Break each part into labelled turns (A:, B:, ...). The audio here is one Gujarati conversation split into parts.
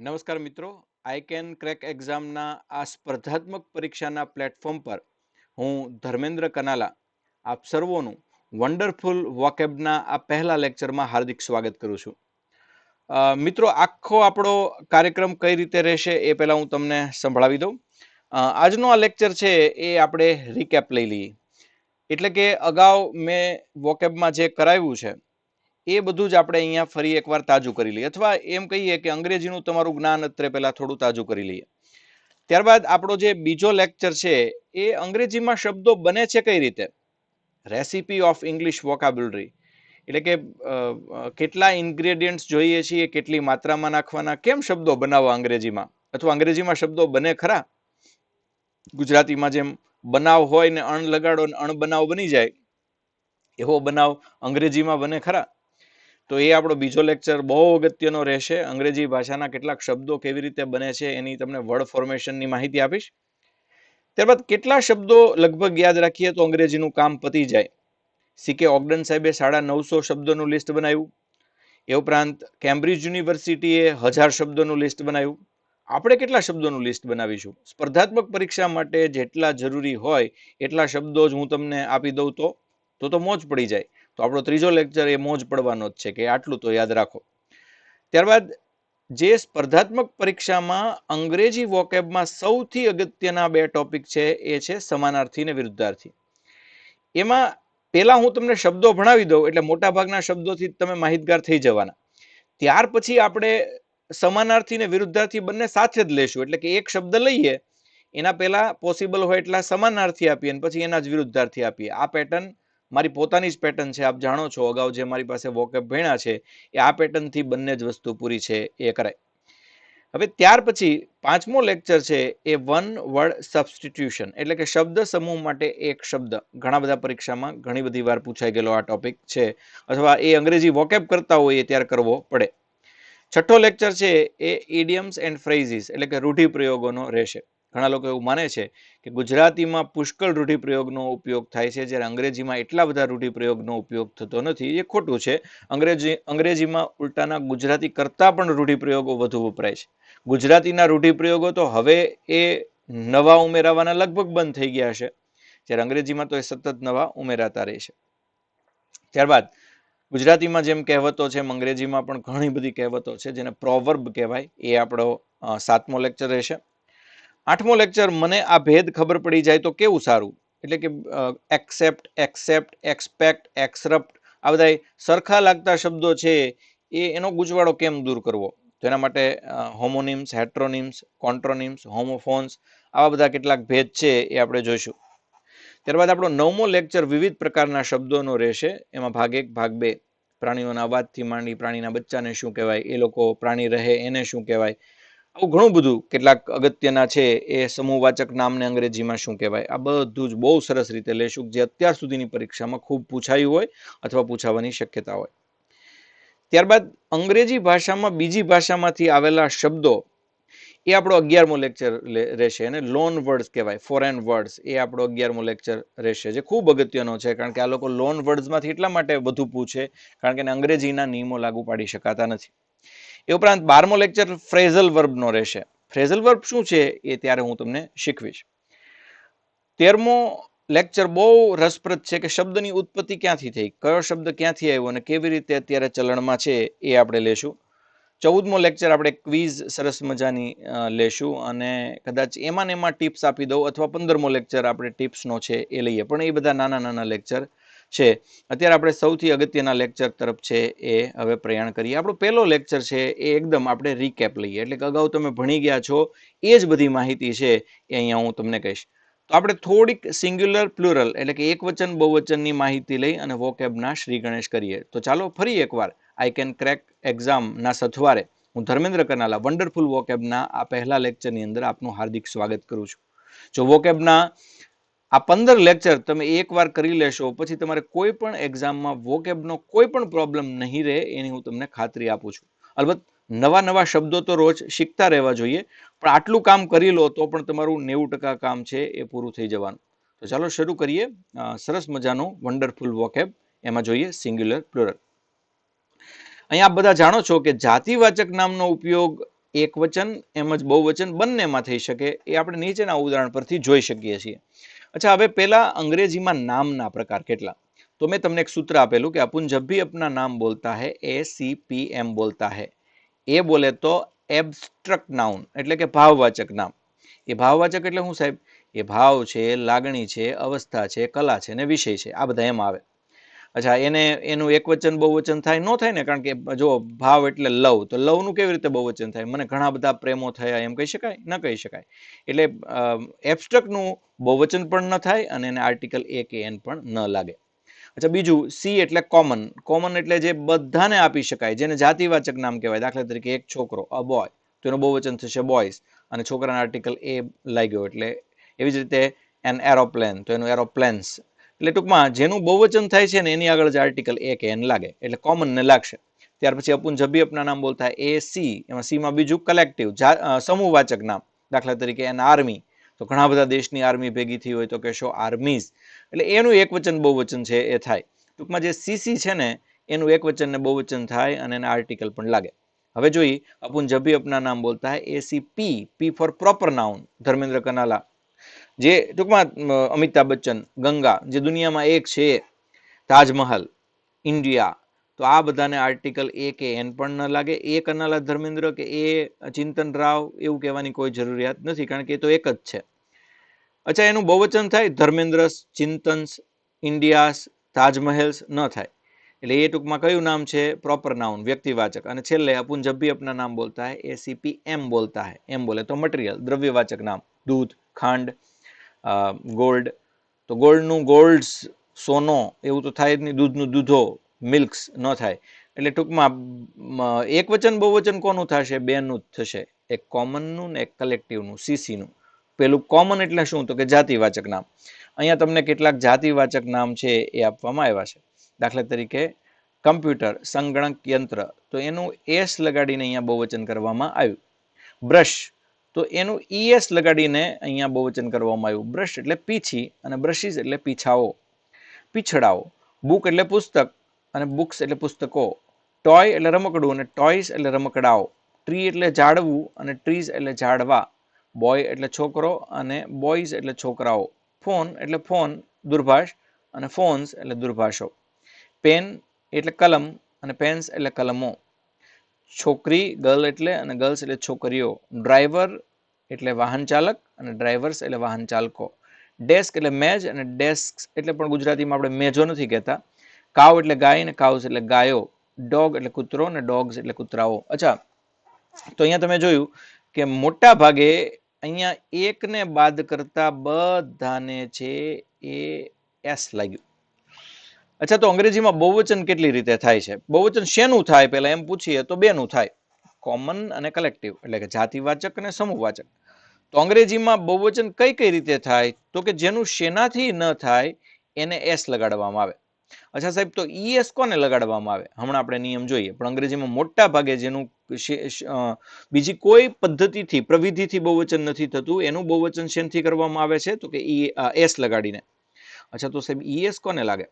A: નમસ્કાર મિત્રો, આઈ કેન ક્રેક એક્ઝામના આ સ્પર્ધાત્મક પરીક્ષાના પ્લેટફોર્મ પર હું ધર્મેન્દ્ર કનાલા આપ સર્વોનું વન્ડરફુલ વોકેબના આ પહેલા લેક્ચરમાં હાર્દિક સ્વાગત કરું છું. મિત્રો, આખો આપણો કાર્યક્રમ કઈ રીતે રહેશે એ પહેલા હું તમને સંભળાવી દઉં. આજનો આ લેક્ચર છે એ આપણે રીકેપ લઈ લઈએ. એટલે કે અગાઉ મેં વોકેબમાં જે કરાવ્યું છે એ બધું જ આપણે અહીંયા ફરી એકવાર તાજું કરી લઈએ, અથવા એમ કહીએ કે અંગ્રેજીનું તમારું જ્ઞાન અત્રે પહેલા થોડું તાજું કરી લઈએ. ત્યારબાદ આપણો જે બીજો લેક્ચર છે એ અંગ્રેજીમાં શબ્દો બને છે કઈ રીતે, રેસીપી ઓફ ઇંગ્લિશ વોકાબ્યુલરી, એટલે કે કેટલા ઇન્ગ્રેડિયન્ટ્સ જોઈએ છીએ, કેટલી માત્રામાં નાખવાના, કેમ શબ્દો બનાવવા અંગ્રેજીમાં, અથવા અંગ્રેજીમાં શબ્દો બને ખરા, ગુજરાતીમાં જેમ બનાવ હોય ને અણ લગાડો ને અણ બનાવ બની જાય એવો બનાવ અંગ્રેજીમાં બને ખરા. તો એ આપણો બીજો લેક્ચર બહુ અગત્યનો રહેશે. અંગ્રેજી ભાષાના કેટલાક શબ્દો કેવી રીતે બને છે એની તમને વર્ડ ફોર્મેશનની માહિતી આપીશ. ત્યારબાદ કેટલા શબ્દો લગભગ યાદ રાખીએ તો અંગ્રેજીનું કામ પતી જાય. સીકે ઓગડન સાહેબે 950 શબ્દોનું લિસ્ટ બનાવ્યું. એ ઉપરાંત કેમ્બ્રિજ યુનિવર્સિટીએ 1000 શબ્દોનું લિસ્ટ બનાવ્યું. આપણે કેટલા શબ્દોનું લિસ્ટ બનાવીશું? સ્પર્ધાત્મક પરીક્ષા માટે જેટલા જરૂરી હોય એટલા શબ્દો જ હું તમને આપી દઉં તો મોજ પડી જાય. તો આપણો ત્રીજો લેક્ચર એ મોજ પડવાનો જ છે કે આટલું તો યાદ રાખો. ત્યારબાદ જે સ્પર્ધાત્મક પરીક્ષામાં અંગ્રેજી વોકેબમાં સૌથી અગત્યના બે ટોપિક છે એ છે સમાનાર્થી અને વિરુદ્ધાર્થી. એમાં પહેલા હું તમને શબ્દો ભણાવી દઉં એટલે મોટા ભાગના શબ્દોથી તમે માહિતગાર થઈ જવાના. ત્યાર પછી આપણે સમાનાર્થી અને વિરુદ્ધાર્થી બંને સાથે જ લેશું. એટલે કે એક શબ્દ લઈએ, એના પહેલા પોસિબલ હોય એટલા સમાનાર્થી આપીએ અને પછી એના જ વિરુદ્ધાર્થી આપીએ. આ પેટર્ન મારી પોતાની જ પેટર્ન છે. આપ જાણો છો, અગાઉ જે મારી પાસે વોકેબ ભણ્યા છે એ આ પેટર્નથી બંને જ વસ્તુ પૂરી છે એ કરાય. હવે ત્યાર પછી પાંચમો લેક્ચર છે એ વન વર્ડ સબસ્ટિટ્યુશન, એટલે કે શબ્દ સમૂહ માટે એક શબ્દ. ઘણા બધા પરીક્ષામાં ઘણી બધી વાર પૂછાઈ ગયેલો આ ટોપિક છે, અથવા એ અંગ્રેજી વોકેબ કરતા હોય ત્યારે કરવો પડે. છઠ્ઠો લેક્ચર છે એ ઇડિયમ્સ એન્ડ ફ્રેઝિસ, એટલે કે રૂઢિપ્રયોગોનો રહેશે. ઘણા લોકો એવું માને છે કે ગુજરાતીમાં પુષ્કળ રૂઢિપ્રયોગનો ઉપયોગ થાય છે, જ્યારે અંગ્રેજીમાં એટલા બધા રૂઢિપ્રયોગનો ઉપયોગ થતો નથી. એ ખોટું છે. અંગ્રેજીમાં ઉલટાના ગુજરાતી કરતાં પણ રૂઢિપ્રયોગો વધુ વપરાય છે. ગુજરાતીના રૂઢિપ્રયોગો તો હવે એ નવા ઉમેરાવાના લગભગ બંધ થઈ ગયા છે, જ્યારે અંગ્રેજીમાં તો એ સતત નવા ઉમેરાતા રહે છે. ત્યારબાદ ગુજરાતીમાં જેમ કહેવતો છે, અંગ્રેજીમાં પણ ઘણી બધી કહેવતો છે જેને પ્રોવર્બ કહેવાય. એ આપણો 7મો લેક્ચર રહેશે. 8મો લેક્ચર મને આ ભેદ ખબર પડી જાય તો કેવું સારું, એટલે કે એક્સેપ્ટ, એક્સપેક્ટ, એક્સરપ્ટ, આ બધા સરખા લાગતા શબ્દો છે એનો ગૂંચવાડો કેમ દૂર કરવો. તો એના માટે હોમોનિમ્સ, હેટ્રોનિમ્સ, કોન્ટ્રોનિમ્સ, હોમોફોન્સ, આવા બધા કેટલાક ભેદ છે એ આપણે જોઈશું. ત્યારબાદ આપણો 9મો લેક્ચર વિવિધ પ્રકારના શબ્દોનો રહેશે. એમાં ભાગ 1, ભાગ 2, પ્રાણીઓના અવાજથી માંડી પ્રાણીના બચ્ચાને શું કહેવાય, એ લોકો પ્રાણી રહે એને શું કહેવાય, આવું ઘણું બધું કેટલાક અગત્યના છે. એ સમૂહવાચક નામને અંગ્રેજીમાં શું કહેવાય, આ બધું જ બહુ સરસ રીતે લેશું, જે અત્યાર સુધીની પરીક્ષામાં ખૂબ પૂછાયું હોય અથવા પૂછાવાની શક્યતા હોય. ત્યારબાદ અંગ્રેજી ભાષામાં બીજી ભાષામાંથી આવેલા શબ્દો, એ આપણો 11મો લેક્ચર રહેશે. અને લોન વર્ડ્સ કહેવાય, ફોરેન વર્ડ્સ, એ આપણો 11મો લેક્ચર રહેશે, જે ખૂબ અગત્યનો છે. કારણ કે આ લોકો લોન વર્ડ્સમાંથી એટલા માટે વધુ પૂછે કારણ કે અંગ્રેજીના નિયમો લાગુ પાડી શકાતા નથી. એ ઉપરાંત 12મો લેક્ચર ફ્રેઝલ વર્બનો રહેશે. ફ્રેઝલ વર્બ શું છે એ ત્યારે હું તમને શીખવીશ. 13મો લેક્ચર બહુ રસપ્રદ છે કે શબ્દની ઉત્પત્તિ ક્યાંથી થઈ, કયો શબ્દ ક્યાંથી આવ્યો અને કેવી રીતે અત્યારે ચલણમાં છે એ આપણે લેશું. 14મો લેક્ચર આપણે ક્વિઝ સરસ મજાની લેશું અને કદાચ એમાં ટિપ્સ આપી દઉં, અથવા 15મો લેક્ચર આપણે ટિપ્સનો છે એ લઈએ. પણ એ બધા નાના નાના લેક્ચર છે. અત્યારે આપણે સૌથી અગત્યના લેક્ચર તરફ છે એ હવે પ્રયાણ કરીએ. આપણો પહેલો લેક્ચર છે એ એકદમ આપણે રીકેપ લઈએ, એટલે કે અગાઉ તમે ભણી ગયા છો એ જ બધી માહિતી છે એ અહીંયા હું તમને કહીશ. તો આપણે થોડીક સિંગ્યુલર પ્લુરલ, એટલે કે એક વચન બહુવચનની માહિતી લઈ અને વોકેબના શ્રી ગણેશ કરીએ. તો ચાલો ફરી એકવાર આઈ કેન ક્રેક એક્ઝામના સથવારે હું ધર્મેન્દ્ર કનાલા વન્ડરફુલ વોકેબના આ પહેલા લેક્ચરની અંદર આપનું હાર્દિક સ્વાગત કરું છું. જો વોકેબના આ 15 લેક્ચર તમે એકવાર કરી લેશો પછી તમારે કોઈ પણ એક્ઝામમાં વોકેબનો કોઈ પણ પ્રોબ્લેમ નહીં રહે, એની હું તમને ખાતરી આપું છું. અલબત્ત નવા નવા શબ્દો તો રોજ શીખતા રહેવા જોઈએ, પણ આટલું કામ કરી લો તો પણ તમારું 90% કામ છે એ પૂરું થઈ જવાનું. તો ચાલો શરૂ કરીએ સરસ મજાનું વન્ડરફુલ વોકેબ. એમાં જોઈએ સિંગ્યુલર પ્લુરલ. અહીંયા આપ બધા જાણો છો કે જાતિવાચક નામનો ઉપયોગ એકવચન એમ જ બહુવચન બંનેમાં થઈ શકે એ આપણે નીચેના ઉદાહરણ પરથી જોઈ શકીએ છીએ. અચ્છા, હવે પહેલા અંગ્રેજીમાં નામના પ્રકાર કેટલા? तो मैं તમને એક સૂત્ર આપેલું કે अपन जब भी अपना नाम बोलता है ACPM बोलता है. એ બોલે તો એબ્સ્ટ્રક્ટ નાઉન એટલે કે ભાવવાચક નામ. એ ભાવવાચક એટલે શું સાહેબ? એ ભાવ છે, લાગણી છે, અવસ્થા છે, કલા છે ને વિષય છે, આ બધા એમાં આવે. અચ્છા, એને એનું એકવચન બહુવચન થાય? ન થાય ને, કારણ કે જો ભાવ એટલે લવ, તો લવનું કેવી રીતે બહુવચન થાય? મને ઘણા બધા પ્રેમો થયા એમ કહી શકાય? ન કહી શકાય. એટલે એબ્સ્ટ્રક્ટનું બહુવચન પણ ન થાય અને એને આર્ટિકલ એ કે એન પણ ન લાગે. અચ્છા, બીજું સી એટલે કોમન. કોમન એટલે જે બધાને આપી શકાય, જેને જાતિવાચક નામ કહેવાય. દાખલા તરીકે એક છોકરો, અ બોય, તો એનું બહુવચન થશે બોયઝ અને છોકરાના આર્ટિકલ એ લાગ્યો એટલે. એવી જ રીતે એન એરોપ્લેન, તો એનું એરોપ્લેન્સ. એટલે ટૂંકમાં જેનું બહુવચન થાય છે ને એની આગળ જ આર્ટિકલ એ કે એન લાગે એટલે કોમન ને લાગશે. ત્યાર પછી અપુન જબી અપના નામ બોલતા એ સી, એમાં સીમાં બીજું કલેક્ટિવ સમૂહવાચક નામ. દાખલા તરીકે એન આર્મી, તો ઘણા બધા દેશની આર્મી ભેગી થઈ હોય તો કહેશો આર્મીઝ, એટલે એનું એકવચન બહુવચન છે એ થાય. ટૂંકમાં જે સીસી છે ને એનું એકવચન ને બહુવચન થાય અને એના આર્ટિકલ પણ લાગે. હવે જોઈએ, અપુન જબી અપના નામ બોલતા હે ACP, P four proper noun. Dharmendra કનાલા, જે ટૂંકમાં અમિતાભ બચ્ચન, ગંગા, જે દુનિયામાં એક છે, તાજમહલ, ઇન્ડિયા, તો આ બધાને આર્ટિકલ એ કે એન પણ ન લાગે. એ કનાલા ધર્મેન્દ્ર કે એ ચિંતન રાવ એવું કહેવાની કોઈ જરૂરિયાત નથી, કારણ કે એ તો એક જ છે. અચ્છા, એનું બહુવચન થાય ધર્મેન્દ્રસ, ચિંતન્સ, ઇન્ડિયાસ, તાજમહેલ્સ ન થાય. એટલે એ ટૂંકમાં કયું નામ છે? પ્રોપર નાઉન, વ્યક્તિવાચક. અને છેલ્લે અપુન જબ ભી અપના નામ બોલતા હે ACP એમ બોલતા હે. એમ બોલે તો મટીરિયલ, દ્રવ્યવાચક નામ. દૂધ, ખાંડ, ગોલ્ડ, તો ગોલ્ડનું ગોલ્ડ્સ, સોનો, એવું તો થાય જ નહીં. દૂધનું દૂધો, મિલ્ક્સ ન થાય. એટલે ટૂંકમાં એકવચન બહુવચન કોનું થશે? બેનું જ થશે, એક કોમનનું ને એક કલેક્ટિવનું, સીસીનું. પેલું કોમન એટલે શું? તો કે જાતિવાચક નામ. અહીંયા તમને કેટલાક જાતિવાચક નામ છે એ આપવામાં આવ્યા છે. દાખલા તરીકે કમ્પ્યુટર, સંગણક યંત્ર, તો એનું એસ લગાડીને અહીંયા બહુવચન કરવામાં આવ્યું. બ્રશ, તો એનું ઈએસ લગાડીને અહીંયા બહુવચન કરવામાં આવ્યું. બ્રશ એટલે પીછી અને બ્રશિસ એટલે પીછાઓ, પીછડાઓ. બુક એટલે પુસ્તક અને બુક્સ એટલે પુસ્તકો. ટોય એટલે રમકડું અને ટોયસ એટલે રમકડાઓ. ટ્રી એટલે ઝાડવું અને ટ્રીઝ એટલે ઝાડવા. બોય એટલે છોકરો અને બોયઝ એટલે છોકરાઓ. ફોન એટલે ફોન, દૂરભાષ, અને ફોન્સ એટલે દૂરભાષો. પેન એટલે કલમ અને પેન્સ એટલે કલમો. છોકરી ગર્લ એટલે અને ગર્લ્સ એટલે છોકરીઓ. ડ્રાઈવર એટલે વાહન ચાલક અને ડ્રાઈવર્સ એટલે વાહન ચાલકો. ડેસ્ક એટલે મેજ અને ડેસ્ક એટલે પણ ગુજરાતીમાં આપણે મેજો નથી કહેતા. કાવ એટલે ગાય ને કાઉસ એટલે ગાયો. ડોગ એટલે કૂતરો અને ડોગ્સ એટલે કૂતરાઓ. અચ્છા, તો અહીંયા તમે જોયું કે મોટા ભાગે અહીંયા એકને બાદ કરતા બધાને છે એ એસ લાગ્યું. અચ્છા, તો અંગ્રેજીમાં બહુવચન કેટલી રીતે થાય છે? બહુવચન શેનું થાય પહેલા એમ પૂછીએ તો બેનું થાય, કોમન અને કલેક્ટિવ, એટલે કે જાતિવાચક અને સમૂહવાચક. તો અંગ્રેજીમાં બહુવચન કઈ કઈ રીતે થાય? તો કે જેનું શેનાથી ન થાય એને એસ લગાડવામાં આવે. અચ્છા સાહેબ, તો ઈએસ કોને લગાડવામાં આવે? હમણાં આપણે નિયમ જોઈએ, પણ અંગ્રેજીમાં મોટા ભાગે જેનું બીજી કોઈ પદ્ધતિથી, પ્રવિધિથી બહુવચન નથી થતું, એનું બહુવચન શેનથી કરવામાં આવે છે? તો કે એસ લગાડીને. અચ્છા, તો સાહેબ ઈએસ કોને લાગે?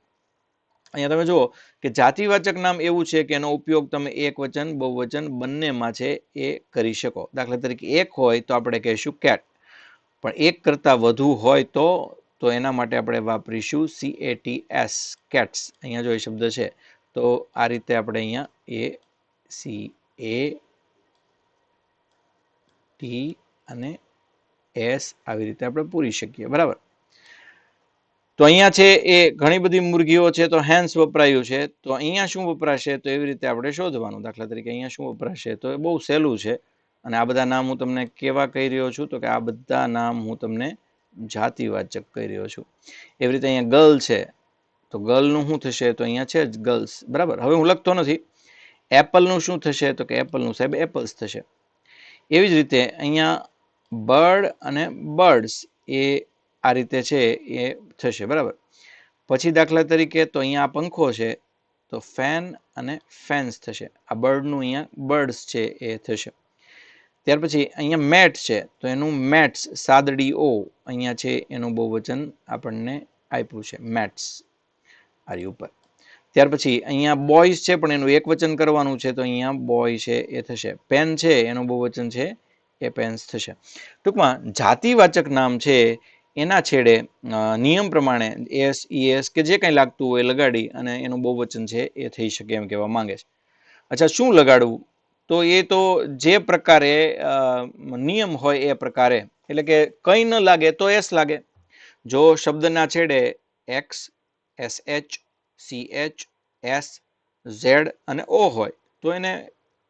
A: અહીંયા તમે જુઓ કે જાતિવાચક નામ એવું છે કે એનો ઉપયોગ તમે એકવચન બહુવચન બંનેમાં છે એ કરી શકો. દાખલા તરીકે એક હોય તો આપણે કહીશું કેટ, પણ એક કરતાં વધુ હોય તો એના માટે આપણે વાપરીશું CATS, કેટ્સ. અહીંયા જો એ શબ્દ છે તો આ રીતે આપણે અહીંયા ACAT અને S આવી રીતે આપણે પૂરી શકીએ, બરાબર. તો અહીંયા છે એ ઘણી બધી મુર્ગીઓ છે તો હેન્સ વપરાયું છે, તો અહીંયા શું વપરાશે? તો એવી રીતે આપણે શોધવાનું. દાખલા તરીકે અહીંયા શું વપરાશે? તો એ બહુ સહેલું છે. અને આ બધા નામ હું તમને કેવા કહી રહ્યો છું? તો કે આ બધા નામ હું તમને જાતિવાચક કહી રહ્યો છું. એવી રીતે અહીંયા ગર્લ છે, તો ગર્લનું શું થશે? તો અહીંયા છે જ ગર્લ્સ, બરાબર. હવે હું લખતો નથી. એપલનું શું થશે? તો કે એપલનું સાહેબ એપલ્સ થશે. એવી જ રીતે અહીંયા બર્ડ અને બર્ડ્સ એ આ રીતે છે એ થશે, બરાબર. પછી દાખલા તરીકે તો અહીંયા આ પંખો છે તો ફેન અને ફેન્સ થશે. આ બર્ડનું અહીંયા બર્ડ્સ છે એ થશે. ત્યાર પછી અહીંયા મેટ છે તો એનું મેટ્સ, સાદડી ઓ અહીંયા છે એનું બહુવચન આપણને આપ્યું છે મેટ્સ આરી ઉપર. ત્યાર પછી અહીંયા બોયઝ છે પણ એનું એક વચન કરવાનું છે તો અહીંયા બોય છે એ થશે. પેન છે એનું બહુવચન છે એ પેન્સ થશે. ટૂંકમાં જાતિવાચક નામ છે એના છેડે નિયમ પ્રમાણે એસ ઈએસ કે જે કંઈ લાગતું હોય લગાડી અને એનું બહુવચન છે એ થઈ શકે એમ કહેવા માંગે છે. અચ્છા, શું લગાડવું? તો એ તો જે પ્રકારે નિયમ હોય એ પ્રકારે, એટલે કે કંઈ ન લાગે તો એસ લાગે. જો શબ્દના છેડે x, S H, C H, S, Z અને ઓ હોય તો એને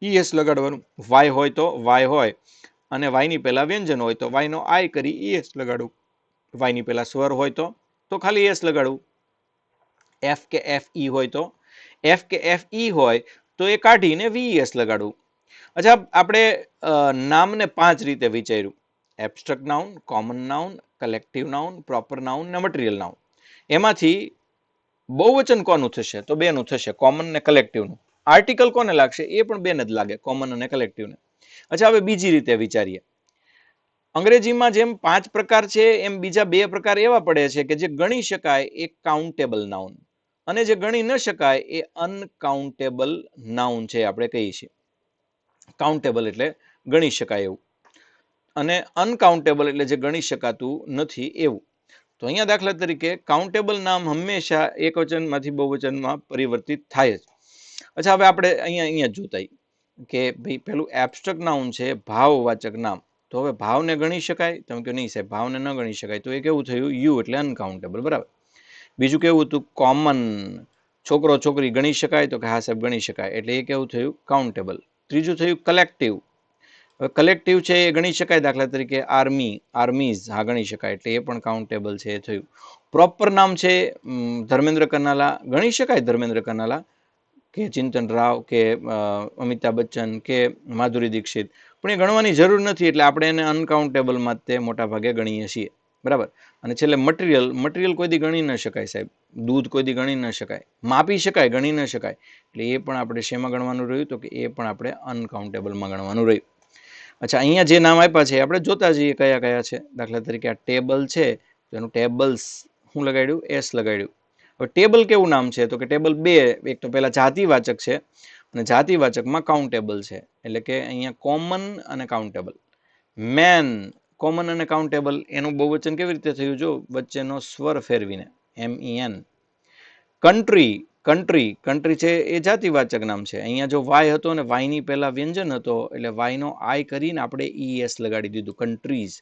A: ઈએસ લગાડવાનું. વાય હોય તો વાય હોય અને વાયની પહેલા વ્યંજન હોય તો વાયનો આઈ કરી ઈએસ લગાડવું. વાયની પહેલા સ્વર હોય તો ખાલી એસ લગાડવું. એફ કે એફ ઈ હોય તો એફ કે એફ ઈ હોય તો એ કાઢીને વીએસ લગાડવું. અચ્છા, આપણે નામને 5 રીતે વિચાર્યું: abstract noun, common noun, collective noun, proper noun ને મટીરિયલ નાઉન. એમાંથી બહુવચન કોનું થશે? તો બેનું થશે, કોમન ને કલેક્ટિવનું. આર્ટિકલ કોને લાગશે? એ પણ બેને જ લાગે, કોમન અને કલેક્ટિવને. અચ્છા, હવે બીજી રીતે વિચારીએ. અંગ્રેજીમાં જેમ 5 પ્રકાર છે એમ બીજા 2 પ્રકાર એવા પડે છે કે જે ગણી શકાય એ કાઉન્ટેબલ નાઉન, અને જે ગણી ન શકાય એ અનકાઉન્ટેબલ નાઉન છે આપણે કહીએ છીએ. કાઉન્ટેબલ એટલે ગણી શકાય એવું, અને અનકાઉન્ટેબલ એટલે જે ગણી શકાતું નથી એવું. તો અહીંયા દાખલા તરીકે કાઉન્ટેબલ નામ હંમેશા એક વચનમાંથી બહુવચનમાં પરિવર્તિત થાય જ. અચ્છા, હવે આપણે અહીંયા જોતા કે ભાઈ પેલું એબ્સ્ટ્રેક્ટ નાઉન છે, ભાવવાચક નામ. તો હવે ભાવને ગણી શકાય? તમે કે નહીં સાહેબ, ભાવને ન ગણી શકાય. તો એ કેવું થયું? યુ એટલે અનકાઉન્ટેબલ, બરાબર. બીજું કેવું હતું? કોમન. છોકરો છોકરી ગણી શકાય? તો કે હા સાહેબ ગણી શકાય, એટલે એ કેવું થયું? કાઉન્ટેબલ. ત્રીજું થયું કલેક્ટિવ. હવે કલેક્ટિવ છે એ ગણી શકાય, દાખલા તરીકે આર્મી, આર્મીઝ, હા ગણી શકાય, એટલે એ પણ કાઉન્ટેબલ છે એ થયું. પ્રોપર નામ છે ધર્મેન્દ્ર કનાલા, ગણી શકાય ધર્મેન્દ્ર કનાલા કે ચિંતન રાવ કે અમિતાભ બચ્ચન કે માધુરી દીક્ષિત, પણ એ ગણવાની જરૂર નથી, એટલે આપણે એને અનકાઉન્ટેબલમાં તે મોટા ભાગે ગણીએ છીએ, બરાબર. અને છેલ્લે મટીરિયલ. મટીરિયલ કોઈ દી ગણી ન શકાય સાહેબ. દૂધ કોઈ દી ગણી ન શકાય. માપી શકાય, ગણી ન શકાય, એટલે એ પણ આપણે શેમાં ગણવાનું રહ્યું? તો કે એ પણ આપણે અનકાઉન્ટેબલમાં ગણવાનું રહ્યું. અચ્છા, અહીંયા જે નામ આપ્યા છે આપણે જોતા જઈએ કયા કયા છે. દાખલા તરીકે આ ટેબલ છે તો એનું ટેબલ્સ શું લગાડ્યું? એસ લગાડ્યું. હવે ટેબલ કેવું નામ છે? તો કે ટેબલ 2. એક તો પહેલા જાતિવાચક છે અને જાતિવાચકમાં કાઉન્ટેબલ છે, એટલે કે અહીંયા કોમન અને કાઉન્ટેબલ. મેન, કોમન અને કાઉન્ટેબલ, એનું બહુવચન કેવી રીતે થયું? જો વચ્ચેનો સ્વર ફેરવીને, MEN. કન્ટ્રી, કન્ટ્રી, કન્ટ્રી છે એ જાતિવાચક નામ છે. અહીંયા જો વાય હતો ને વાયની પહેલા વ્યંજન હતો એટલે વાયનો આઈ કરીને આપણે ES લગાડી દીધું, કન્ટ્રીઝ.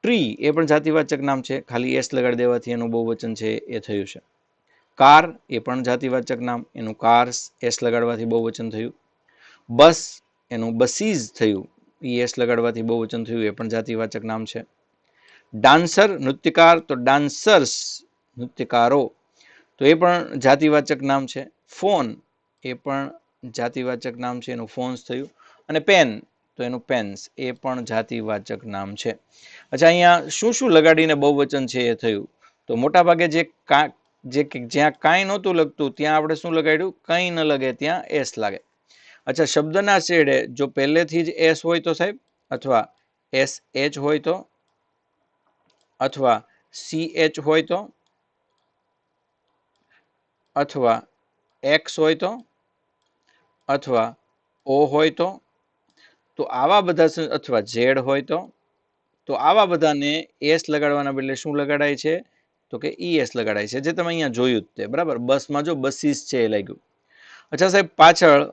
A: ટ્રી એ પણ જાતિવાચક નામ છે, ખાલી એસ લગાડી દેવાથી એનું બહુવચન છે એ થયું છે. કાર એ પણ જાતિવાચક નામ, એનું કાર્સ એસ લગાડવાથી બહુવચન થયું. બસ એનું બસીઝ થયું, ES લગાડવાથી બહુવચન થયું, એ પણ જાતિવાચક નામ છે. ડાન્સર, નૃત્યકાર, તો ડાન્સર્સ, નૃત્યકારો, તો એ પણ જાતિવાચક નામ છે. ફોન એ પણ જાતિવાચક નામ છે, એનું ફોન્સ થયું. અને પેન તો એનું પેન્સ, એ પણ જાતિવાચક નામ છે. અચ્છા, અહીંયા શું શું લગાડીને બહુવચન છે એ થયું? તો મોટા ભાગે જ્યાં કાંઈ નહોતું લગતું ત્યાં આપણે શું લગાડ્યું? કંઈ ન લગે ત્યાં એસ લાગે. અચ્છા, શબ્દના છેડે જો પહેલેથી જ એસ હોય તો સાહેબ, અથવા SH હોય તો, અથવા CH હોય તો, અથવા એક્સ હોય તો, અથવા ઓ હોય તો આવા બધા, અથવા ઝેડ હોય તો આવા બધાને એસ લગાડવાના બદલે શું લગાડાય છે? તો કે ES લગાડાય છે, જે તમે અહીંયા જોયું જ તે, બરાબર. બસમાં જો બસીસ છે એ લાગ્યું. અચ્છા સાહેબ, પાછળ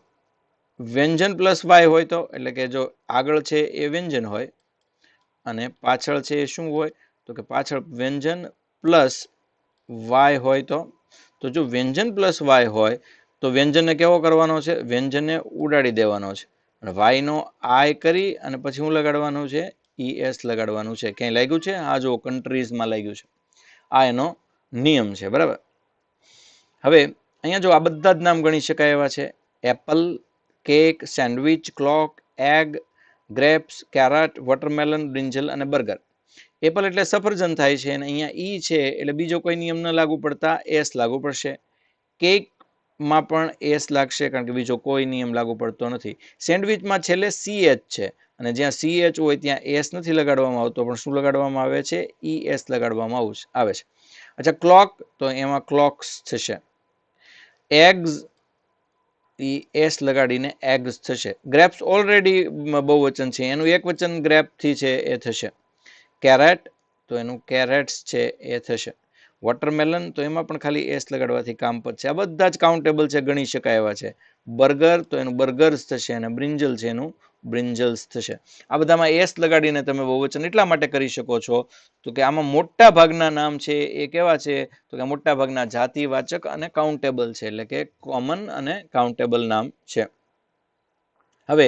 A: વ્યંજન પ્લસ વાય હોય તો, એટલે કે જો આગળ છે એ વ્યંજન હોય અને પાછળ છે એ શું હોય? તો કે પાછળ વ્યંજન પ્લસ વાય હોય તો જો વ્યંજન પ્લસ વાય હોય તો વ્યંજનને કેવો કરવાનો છે? વ્યંજનને ઉડાડી દેવાનો છે. વાયનો આઈ કરી અને પછી શું લગાડવાનું છે? ES લગાડવાનું છે. ક્યાંય લાગ્યું છે? આ જો કન્ટ્રીઝમાં લાગ્યું છે. આ એનો નિયમ છે, બરાબર. હવે અહીંયા જો આ બધા જ નામ ગણી શકાય એવા છે: apple, cake, sandwich, clock, egg, grapes, carrot, watermelon, brinjal અને બર્ગર. એપલ એટલે સફરજન થાય છે અને અહીંયા ઈ છે એટલે બીજો કોઈ નિયમ ન લાગુ પડતા એસ લાગુ પડશે. કેકમાં પણ એસ લાગશે કારણ કે બીજો કોઈ નિયમ લાગુ પડતો નથી. સેન્ડવિચમાં છેલ્લે CH છે અને જ્યાં CH હોય ત્યાં એસ નથી લગાડવામાં આવતો, પણ શું લગાડવામાં આવે છે? ES લગાડવામાં આવે છે. અચ્છા, ક્લોક તો એમાં ક્લોક્સ થશે. એગ્સ ઈ એસ લગાડીને એગ્સ થશે. ગ્રેપ્સ ઓલરેડી બહુવચન છે, એનું એક વચન ગ્રેપ થી છે એ થશે. કેરેટ તો એનું કેરેટ્સ છે એ થશે. વોટરમેલન તો એમાં પણ ખાલી એસ લગાડવાથી કામ પડશે. આ બધા જ કાઉન્ટેબલ છે, ગણી શકાય એવા છે. બર્ગર તો એનું બર્ગર્સ થશે અને બ્રિંજલ છે એનું બ્રિંજલ્સ થશે. આ બધામાં એસ લગાડીને તમે બહુવચન એટલા માટે કરી શકો છો તો કે આમાં મોટા ભાગના નામ છે એ કેવા છે તો કે મોટા ભાગના જાતિવાચક અને કાઉન્ટેબલ છે, એટલે કે કોમન અને કાઉન્ટેબલ નામ છે. હવે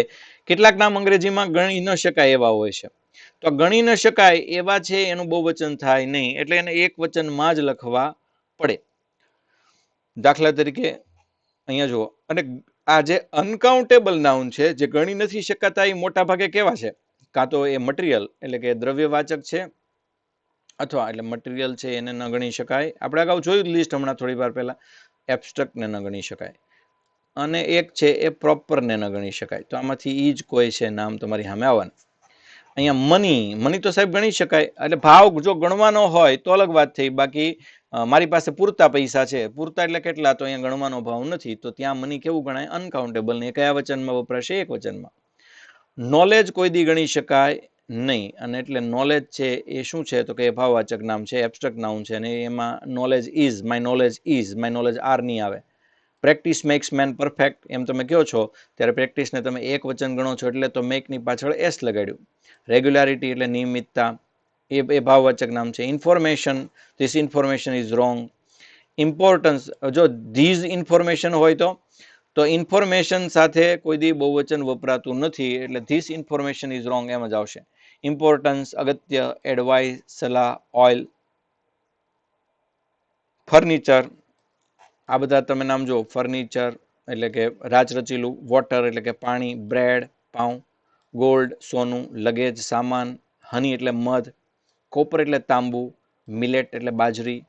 A: કેટલાક નામ અંગ્રેજીમાં ગણી ન શકાય એવા હોય છે, તો ગણી ન શકાય એવા છે એનું બહુવચન થાય નહીં, એટલે એને એક વચનમાં જ લખવા પડે. દાખલા તરીકે અહીંયા જુઓ, અને આ જે અનકાઉન્ટેબલ નાઉન છે જે ગણી નથી શકાતા એ મોટા ભાગે કેવા છે, કાં તો એ મટીરિયલ એટલે કે દ્રવ્યવાચક છે, અથવા એટલે મટીરિયલ છે એને ન ગણી શકાય. આપણે અગાઉ જોયું લિસ્ટ હમણાં થોડી વાર પહેલા, એબ્સ્ટ્રેક્ટને ન ગણી શકાય, અને એક છે એ પ્રોપરને ન ગણી શકાય. તો આમાંથી ઈ જ કોઈ છે નામ તમારી સામે આવવાનું. અહીંયા મની તો સાહેબ ગણી શકાય, એટલે ભાવ જો ગણવાનો હોય તો અલગ વાત થઈ. બાકી મારી પાસે પૂરતા પૈસા છે, પૂરતા એટલે કેટલા, તો અહીંયા ગણવાનો ભાવ નથી, તો ત્યાં મની કેવું ગણાય, અનકાઉન્ટેબલ. ને કયા વચનમાં વપરાશે, એક વચનમાં. નોલેજ કોઈ દી ગણી શકાય નહીં, અને એટલે નોલેજ છે એ શું છે તો કે ભાવવાચક નામ છે, એબ્સ્ટ્રેક્ટ નાઉન છે, અને એમાં knowledge is, my knowledge are નહીં આવે. પ્રેક્ટિસ મેક્સ મેન પરફેક્ટ એમ તમે કહો છો ત્યારે પ્રેક્ટિસને તમે એક વચન ગણો છો, એટલે તો મેકની પાછળ એસ લગાડ્યું. રેગ્યુલારિટી એટલે નિયમિતતા, એ ભાવવાચક નામ છે. Information, this information is wrong. Importance, જો ધીઝ ઇન્ફોર્મેશન હોય તો ઇન્ફોર્મેશન સાથે કોઈ દી બહુવચન વપરાતું નથી, એટલે ધીસ ઇન્ફોર્મેશન ઇઝ રોંગ એમ જ આવશે. ઇમ્પોર્ટન્સ અગત્ય, એડવાઇસ સલાહ, ઓઇલ. ફર્નિચર, આ બધા તમે નામ જો, ફર્નિચર એટલે કે રાચરચીલું, વોટર એટલે કે પાણી, બ્રેડ પાઉં, ગોલ્ડ સોનું, લગેજ સામાન, હની એટલે મધ, કોપર એટલે તાંબુ, મિલેટ એટલે બાજરી,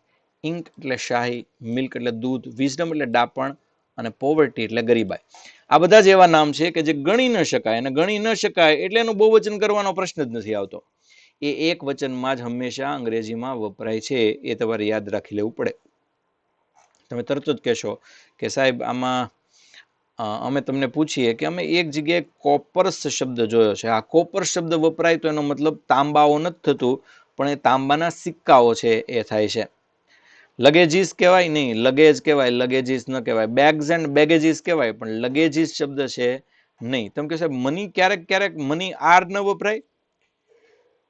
A: ઇંક એટલે શાહી, મિલ્ક એટલે દૂધ, વિઝડમ એટલે ડાપણ, અને પોવર્ટી એટલે ગરીબાઈ. આ બધા જ એવા નામ છે કે જે ગણી ન શકાય, અને ગણી ન શકાય એટલે એનું બહુવચન કરવાનો પ્રશ્ન જ નથી આવતો. એ એક વચનમાં જ હંમેશા અંગ્રેજીમાં વપરાય છે, એ તમારે યાદ રાખી લેવું પડે. તમે તરત જ કહેશો કે સાહેબ આમાં અમે તમને પૂછીએ કે અમે એક જગ્યાએ કોપર્સ શબ્દ જોયો છે. આ કોપર શબ્દ વપરાય તો એનો મતલબ તાંબાઓ નથી થતું, પણ એ તાંબાના સિક્કાઓ છે એ થાય છે. લગેજીસ કહેવાય નહીં, લગેજ કહેવાય, લગેજીસ ન કહેવાય. બેગ્સ એન્ડ બેગેજીસ કહેવાય, પણ લગેજીસ શબ્દ છે નહીં. તમે કહેશો મની ક્યારેક ક્યારેક મની આર ન વપરાય.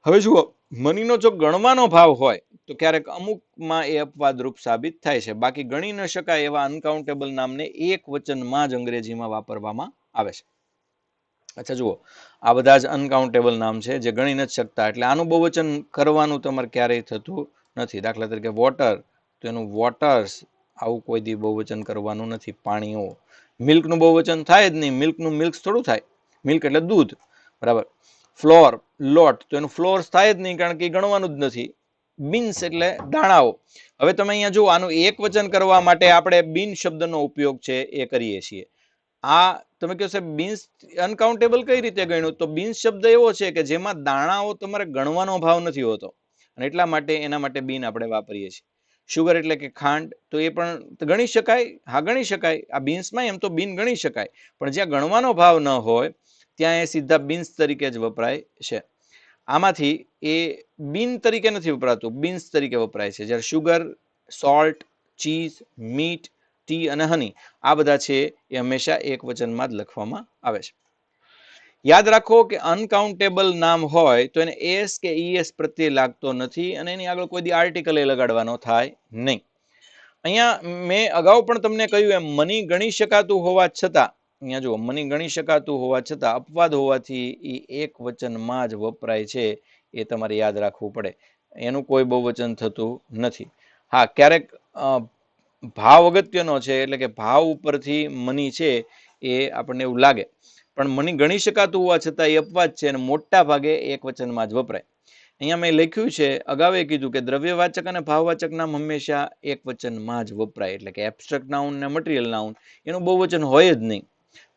A: હવે જુઓ, મનીનો જો ગણવાનો ભાવ હોય તો ક્યારેક અમુકમાં એ અપવાદરૂપ સાબિત થાય છે. બાકી ગણી ન શકાય એવા અનકાઉન્ટેબલ નામને એક વચનમાં જ અંગ્રેજીમાં વાપરવામાં આવે છે. અચ્છા જુઓ, આ બધા જ અનકાઉન્ટેબલ નામ છે જે ગણી નથી શકતા, એટલે આનું બહુવચન કરવાનું તમારે ક્યારેય થતું નથી. દાખલા તરીકે વોટર, તો એનું વોટર્સ, આવું કોઈ દી બહુવચન કરવાનું નથી, પાણીઓ. મિલ્કનું બહુવચન થાય જ નહીં, મિલ્કનું મિલ્ક્સ થોડું થાય, મિલ્ક એટલે દૂધ, બરાબર. ફ્લોર, લોટ, તો એનું ફ્લોર્સ થાય જ નહીં, કારણ કે ગણવાનું જ નથી. બીન્સ એટલે દાણાઓ. હવે તમે અહીંયા જુઓ, આનું એક વચન કરવા માટે આપણે બીન શબ્દનો ઉપયોગ છે એ કરીએ છીએ. આ તમે કહો સાહેબ બીન્સ અનકાઉન્ટેબલ કઈ રીતે ગણ્યું, તો બીન્સ શબ્દ એવો છે કે જેમાં દાણાઓ તમારે ગણવાનો ભાવ નથી હોતો, અને એટલા માટે એના માટે બીન આપણે વાપરીએ છીએ. શુગર એટલે કે ખાંડ, તો એ પણ ગણી શકાય, હા ગણી શકાય. આ બીન્સમાં એમ તો બીન ગણી શકાય, પણ જ્યાં ગણવાનો ભાવ ન હોય ત્યાં એ સીધા બીન્સ તરીકે જ વપરાય છે. આમાંથી એ બીન તરીકે નથી વપરાતું, બીન્સ તરીકે વપરાય છે. જ્યારે sugar, salt, cheese, meet, T અને હની, આ બધા છે એ હંમેશા એક વચનમાં જ લખવામાં આવે છે. યાદ રાખો કે અનકાઉન્ટેબલ નામ હોય તો એને એસ કે ઈએસ પ્રત્યે લાગતો નથી, અને એની આગળ કોઈ દી આર્ટિકલ લગાડવાનો થાય નહીં. અહીંયા મેં અગાઉ પણ તમને કહ્યું એમ, મની ગણી શકાતું હોવા છતાં, અહીંયા જુઓ, મની ગણી શકાતું હોવા છતાં અપવાદ હોવાથી એ એક વચનમાં જ વપરાય છે, એ તમારે યાદ રાખવું પડે. એનું કોઈ બહુવચન થતું નથી. હા, ક્યારેક ભાવ અગત્યનો છે, એટલે કે ભાવ ઉપરથી મની છે એ આપણને એવું લાગે, પણ મની ગણી શકાતું હોવા છતાં એ અપવાદ છે, અને મોટા ભાગે એક વચનમાં જ વપરાય. અહીંયા મેં લખ્યું છે, અગાઉ કીધું કે દ્રવ્યવાચક અને ભાવવાચક નામ હંમેશા એક વચનમાં જ વપરાય, એટલે કે એબ્સ્ટ્રેક્ટ નાઉન ને મટીરિયલ નાઉન એનું બહુવચન હોય જ નહીં.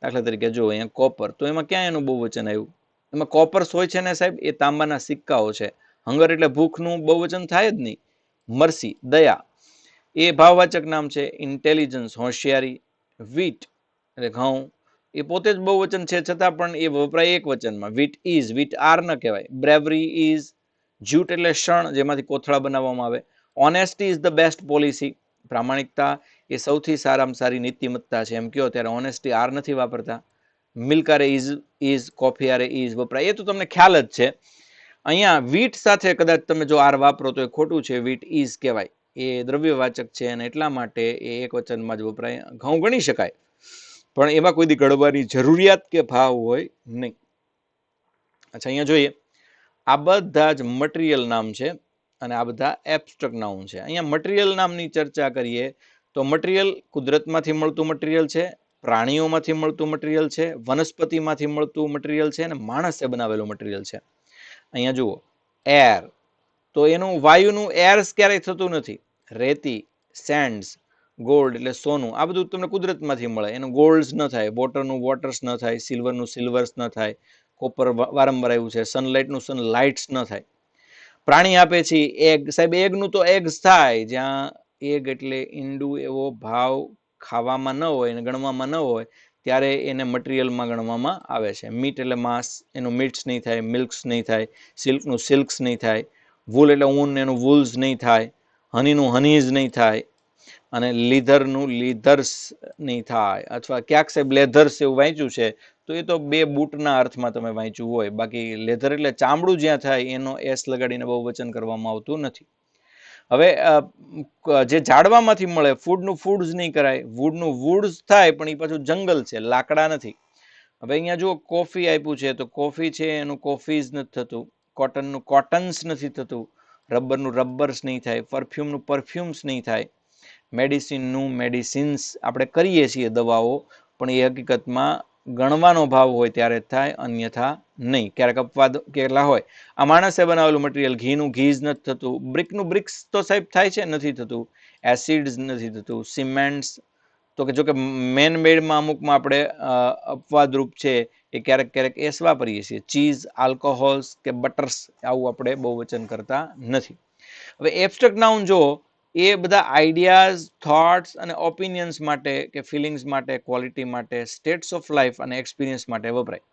A: દાખલા તરીકે જો અહીંયા કોપર, તો એમાં ક્યાં એનું બહુવચન આવ્યું? એમાં કોપર્સ હોય છે ને સાહેબ, એ તાંબાના સિક્કાઓ છે. હંગર એટલે ભૂખનું બહુવચન થાય જ નહીં. મરસી, દયા. એ ભાવવાચક નામ છે. ઇન્ટેલિજન્સ હોશિયારી, વીટ એટલે ઘઉં એ પોતે જ બહુવચન છે છતાં પણ એ વપરાય એક વચનમાં. વીટ ઇઝ, વીટ આર ન કહેવાય. બ્રેવરી ઇઝ, જ્યુટ એટલે શણ જેમાંથી કોથળા બનાવવામાં આવે. Honesty is the best policy, પ્રામાણિકતા એ સૌથી સારામાં સારી નીતિમત્તા છે એમ કહો ત્યારે ઓનેસ્ટી આર નથી વાપરતા. મિલ્ક આરે ઇઝ, કોફી આરે ઇઝ વપરાય, એ તો તમને ખ્યાલ જ છે. અહીંયા વીટ સાથે કદાચ તમે જો આર વાપરો તો એ ખોટું છે. વીટ ઇઝ કહેવાય, એ દ્રવ્યવાચક છે અને એટલા માટે એ એક વચનમાં જ વપરાય. ઘઉં ગણી શકાય પણ એમાં કોઈ દી ગણવાની જરૂરિયાત કે ભાવ હોય નહીં. અચ્છા, અહીંયા જોઈએ આ બધા જ મટીરિયલ નામ છે અને આ બધા એબ્સ્ટ્રેક્ટ નાઉન છે. અહીંયા મટીરિયલ નામની ચર્ચા કરીએ તો મટીરિયલ કુદરતમાંથી મળતું મટીરિયલ છે, પ્રાણીઓમાંથી મળતું મટીરિયલ છે, વનસ્પતિમાંથી મળતું મટીરિયલ છે અને માણસે બનાવેલું મટીરિયલ છે. અહીંયા જુઓ એર, તો એનું વાયુનું એર્સ ક્યારેય થતું નથી. રેતી, સેન્ડ્સ, ગોલ્ડ એટલે સોનું, આ બધું તમને કુદરતમાંથી મળે. એનું ગોલ્ડ્સ ન થાય, વોટરનું વોટર્સ ન થાય, સિલ્વરનું સિલ્વર્સ ન થાય, કોપર વારંવાર આવ્યું છે, સનલાઇટનું સનલાઇટ્સ ન થાય. પ્રાણી આપે છે એગ, સાહેબ એગનું તો એગ્સ થાય, જ્યાં એગ એટલે ઈંડું એવો ભાવ ખાવામાં ન હોય અને ગણવામાં ન હોય ત્યારે એને મટીરિયલમાં ગણવામાં આવે છે. મીટ એટલે માંસ, એનું મીટ્સ નહીં થાય, મિલ્ક્સ નહીં થાય, સિલ્કનું સિલ્ક્સ નહીં થાય, વૂલ એટલે ઊન, એનું વૂલ્સ નહીં થાય, હનીનું હનીઝ નહીં થાય અને લીધરનું લીધર્સ નહીં થાય. અથવા ક્યાંક સાહેબ લેધર્સ એવું વાંચ્યું છે તો એ તો બે બૂટના અર્થમાં તમે વાંચ્યું હોય, બાકી લેધર એટલે ચામડું જ્યાં થાય એનો એસ લગાડીને બહુવચન કરવામાં આવતું નથી. હવે જે ઝાડવામાંથી મળે ફૂડનું ફૂડ્સ નહીં કરાય, વુડનું વુડ્સ થાય પણ એ પાછું જંગલ છે, લાકડા નથી. હવે અહીંયા જુઓ કોફી આપ્યું છે તો કોફી છે એનું કોફીઝ નથી થતું, કોટનનું કોટન્સ નથી થતું, રબરનું રબર્સ નહીં થાય, પરફ્યુમનું પરફ્યુમ્સ નહીં થાય, મેડિસિનનું મેડિસિન્સ આપણે કરીએ છીએ દવાઓ, પણ એ હકીકતમાં ગણવાનો ભાવ હોય ત્યારે જ થાય, અન્યથા નહીં. ક્યારેક અપવાદ કેટલા હોય. આ માણસે બનાવેલું મટીરિયલ ઘીનું ઘીઝ નથી થતું, બ્રિકનું બ્રિક્સ તો સાહેબ થાય છે, નથી થતું, એસિડ્સ નથી થતું, સિમેન્ટ્સ તો કે જો કે મેન મેડમાં અમુકમાં આપણે અપવાદરૂપ છે એ ક્યારેક ક્યારેક એસ વાપરીએ છીએ. ચીઝ, આલ્કોહોલ્સ કે બટર્સ આવું આપણે બહુવચન કરતા નથી. હવે એબ્સ્ટ્રેક્ટ નાઉન જો એ બધા આઈડિયાઝ, થોટ્સ અને ઓપિનિયન્સ માટે કે ફિલિંગ્સ માટે, ક્વોલિટી માટે, સ્ટેટ્સ ઓફ લાઈફ અને એક્સપિરિયન્સ માટે વપરાય.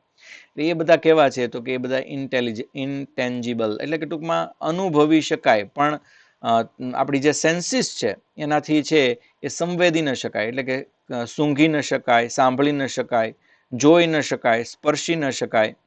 A: એ બધા કેવા છે તો કે એ બધા ઇન્ટેન્જિબલ એટલે કે ટૂંકમાં અનુભવી શકાય પણ આપણી જે સેન્સીસ છે એનાથી છે એ સંવેદી ન શકાય, એટલે કે સૂંઘી ન શકાય, સાંભળી ન શકાય, જોઈ ન શકાય, સ્પર્શી ન શકાય.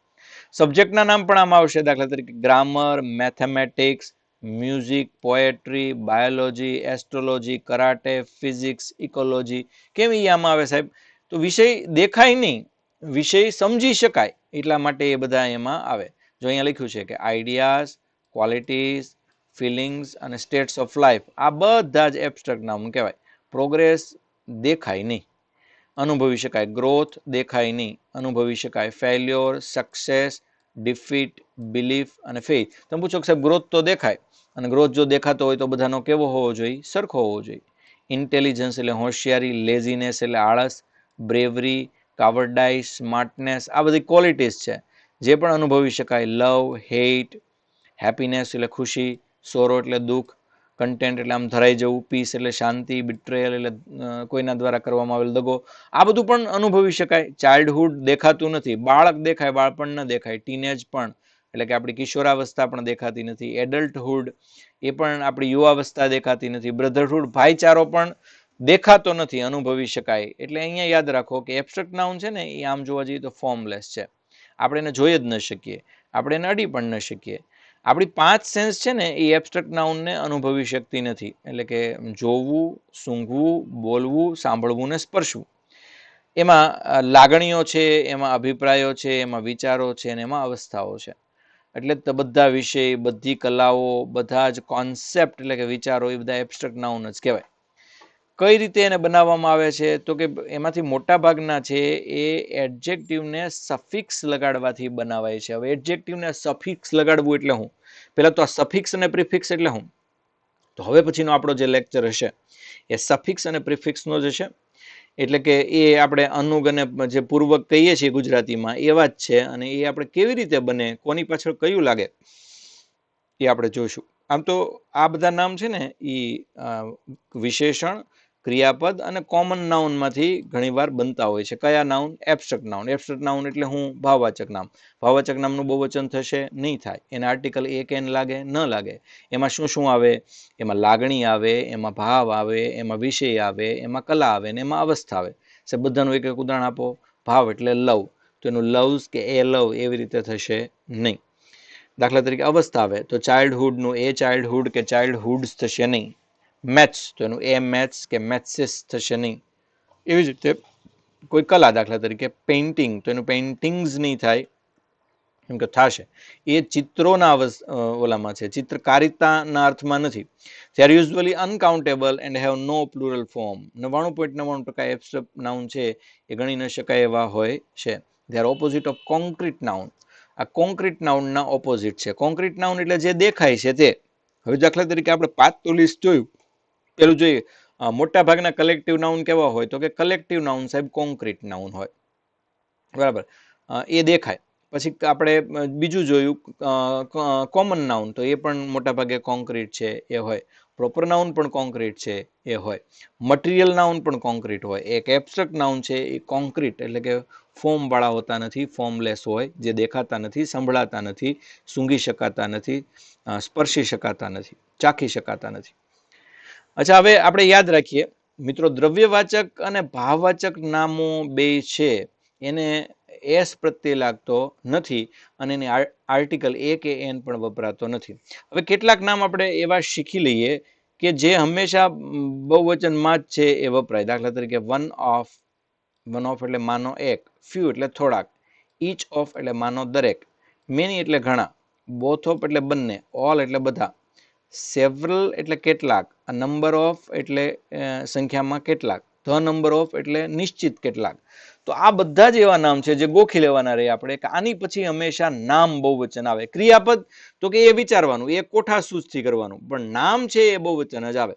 A: સબ્જેક્ટના નામ પણ આમાં આવશે, દાખલા તરીકે grammar, mathematics, music, poetry, biology, astrology, karate, physics, ecology. કેમ એ આમાં આવે સાહેબ? તો વિષય દેખાય નહીં, વિષય સમજી શકાય એટલા માટે એ બધા એમાં આવે. જો અહીંયા લખ્યું છે કે આઈડિયાઝ, ક્વોલિટીઝ, ફિલિંગ્સ અને સ્ટેટ્સ ઓફ લાઈફ આ બધા જ એબ્સ્ટ્રેક્ટ નામ કહેવાય. પ્રોગ્રેસ દેખાય નહીં, અનુભવી શકાય. ગ્રોથ દેખાય નહીં, અનુભવી શકાય. ફેલ્યોર, સક્સેસ, ડિફીટ, બિલીફ અને ફેથ. તમે પૂછો કે સાહેબ ગ્રોથ તો દેખાય, અને ગ્રોથ જો દેખાતો હોય તો બધાનો કેવો હોવો જોઈએ? સરખો હોવો જોઈએ. ઇન્ટેલિજન્સ એટલે હોશિયારી, લેઝીનેસ એટલે આળસ, બ્રેવરી, કાવર્ડાઇસ, સ્માર્ટનેસ આ બધી ક્વોલિટીઝ છે જે પણ અનુભવી શકાય. લવ, હેટ, હેપીનેસ એટલે ખુશી, સોરો એટલે દુઃખ, કન્ટેન્ટ એટલે આમ ધરાઈ જવું, પીસ એટલે શાંતિ, બિટ્રેયલ એટલે કોઈના દ્વારા કરવામાં આવેલ દગો, આ બધું પણ અનુભવી શકાય. ચાઇલ્ડહુડ દેખાતું નથી, બાળક દેખાય, બાળપણ ન દેખાય. ટીનેજ પણ એટલે કે આપણી કિશોરાવસ્થા પણ દેખાતી નથી. એડલ્ટહુડ એ પણ આપણી યુવાવસ્થા દેખાતી નથી. બ્રધરહુડ ભાઈચારો પણ દેખાતો નથી, અનુભવી શકાય. એટલે અહીંયા યાદ રાખો કે એબ્સ્ટ્રેક્ટ નાઉન છે ને એ આમ જોવા જઈએ તો ફોર્મલેસ છે, આપણે એને જોઈ જ ન શકીએ, આપણે એને અડી પણ ન શકીએ. આપણી 5 સેન્સ છે ને એ એબ્સ્ટ્રેક્ટ નાઉનને અનુભવી શકતી નથી, એટલે કે જોવું, સૂંઘવું, બોલવું, સાંભળવું ને સ્પર્શવું. એમાં લાગણીઓ છે, એમાં અભિપ્રાયો છે, એમાં વિચારો છે અને એમાં અવસ્થાઓ છે. એટલે તો બધા વિષય, બધી કલાઓ, બધા જ કોન્સેપ્ટ એટલે કે વિચારો એ બધા એબ્સ્ટ્રેક્ટ નાઉન જ કહેવાય. કઈ રીતે એને બનાવવામાં આવે છે તો કે એમાંથી મોટા ભાગના છે એ એડજેક્ટિવને સફિક્સ લગાડવાથી બનાવાય છે. હવે એડજેક્ટિવને સફિક્સ લગાડવું એટલે શું? પહેલા તો આ સફિક્સ અને પ્રિફિક્સ એટલે શું? તો હવે પછીનો આપણો જે લેક્ચર હશે એ સફિક્સ અને પ્રિફિક્સનો જ હશે. એટલે કે એ આપણે અનુગ અને જે પૂર્વક કહીએ છીએ ગુજરાતીમાં એવા જ છે, અને એ આપણે કેવી રીતે બને, કોની પાછળ કયું લાગે એ આપણે જોઈશું. આમ તો આ બધા નામ છે ને એ વિશેષણ, ક્રિયાપદ અને કોમન નાઉન માંથી ઘણીવાર બનતા હોય છે. કયા noun? Abstract noun. Abstract noun એટલે હું ભાવવાચક નામ. ભાવવાચક નામનું બહુવચન થશે નહીં થાય. એને આર્ટિકલ એક એન લાગે ન લાગે. એમાં શું શું આવે? એમાં લાગણી આવે, એમાં ભાવ આવે, એમાં વિષય આવે, એમાં કલા આવે ને એમાં અવસ્થા આવે. બધાનું એક એક ઉદાહરણ આપો. ભાવ એટલે લવ, તો એનું લવ્સ કે એ લવ એવી રીતે થશે નહીં. દાખલા તરીકે અવસ્થા આવે તો ચાઇલ્ડહુડનું એ ચાઇલ્ડહુડ કે ચાઇલ્ડહુડ્સ થશે નહીં. મેથ્સ તો એનું એ મેથ્સ કે મેથ્સિસ થશે નહીં. એવી જ રીતે કોઈ કલા, દાખલા તરીકે પેઇન્ટિંગ તો એનું પેઇન્ટિંગ્સ નહીં થાય, કેમ કે થશે એ ચિત્રોના ઓલામાં છે, ચિત્રકારિતાના અર્થમાં નથી. they are usually uncountable and have no plural form. 99.99% abstract noun છે એ ગણી ન શકાય એવા હોય છે. they are opposite of concrete noun. આ કોન્ક્રીટ નાઉનના ઓપોઝિટ છે. કોન્ક્રીટ નાઉન એટલે જે દેખાય છે તે. હવે દાખલા તરીકે આપણે 5 તો લિસ્ટ જોયું. પેલું જોઈએ, મોટા ભાગના કલેક્ટિવ નાઉન કેવા હોય? તો કે કલેક્ટિવ નાઉન સાહેબ કોન્ક્રીટ નાઉન હોય, બરાબર, એ દેખાય. પછી આપણે બીજું જોયું કોમન નાઉન, તો એ પણ મોટા ભાગે કોન્ક્રીટ છે એ હોય. પ્રોપર નાઉન પણ કોન્ક્રીટ છે એ હોય. મટીરિયલ નાઉન પણ કોન્ક્રીટ હોય. એક એબ્સ્ટ્રેક્ટ નાઉન છે એ કોન્ક્રીટ એટલે કે ફોર્મ વાળા હોતા નથી, ફોર્મલેસ હોય, જે દેખાતા નથી, સંભળાતા નથી, સૂંઘી શકાતા નથી, સ્પર્શી શકાતા નથી, ચાખી શકાતા નથી. અચ્છા, હવે આપણે યાદ રાખીએ મિત્રો, દ્રવ્યવાચક અને ભાવવાચક નામો બે છે એને એસ પ્રત્યે લાગતો નથી અને એની આર્ટિકલ એ કે એન પણ વપરાતો નથી. હવે કેટલાક નામ આપણે એવા શીખી લઈએ કે જે હંમેશા બહુવચનમાં જ છે એ વપરાય. દાખલા તરીકે વન ઓફ. વન ઓફ એટલે માનો એક. ફ્યુ એટલે થોડાક. ઈચ ઓફ એટલે માનો દરેક. મેની એટલે ઘણા. બોથ ઓફ એટલે બંને. ઓલ એટલે બધા. સેવરલ એટલે કેટલાક. આ નંબર ઓફ એટલે સંખ્યામાં કેટલાક. ધ નંબર ઓફ એટલે નિશ્ચિત કેટલાક. તો આ બધા જ એવા નામ છે જે ગોખી લેવાના રહે આપણે કે આની પછી હંમેશા નામ બહુવચન આવે. ક્રિયાપદ તો કે એ વિચારવાનું, એ કોઠા સૂઝથી કરવાનું, પણ નામ છે એ બહુવચન જ આવે.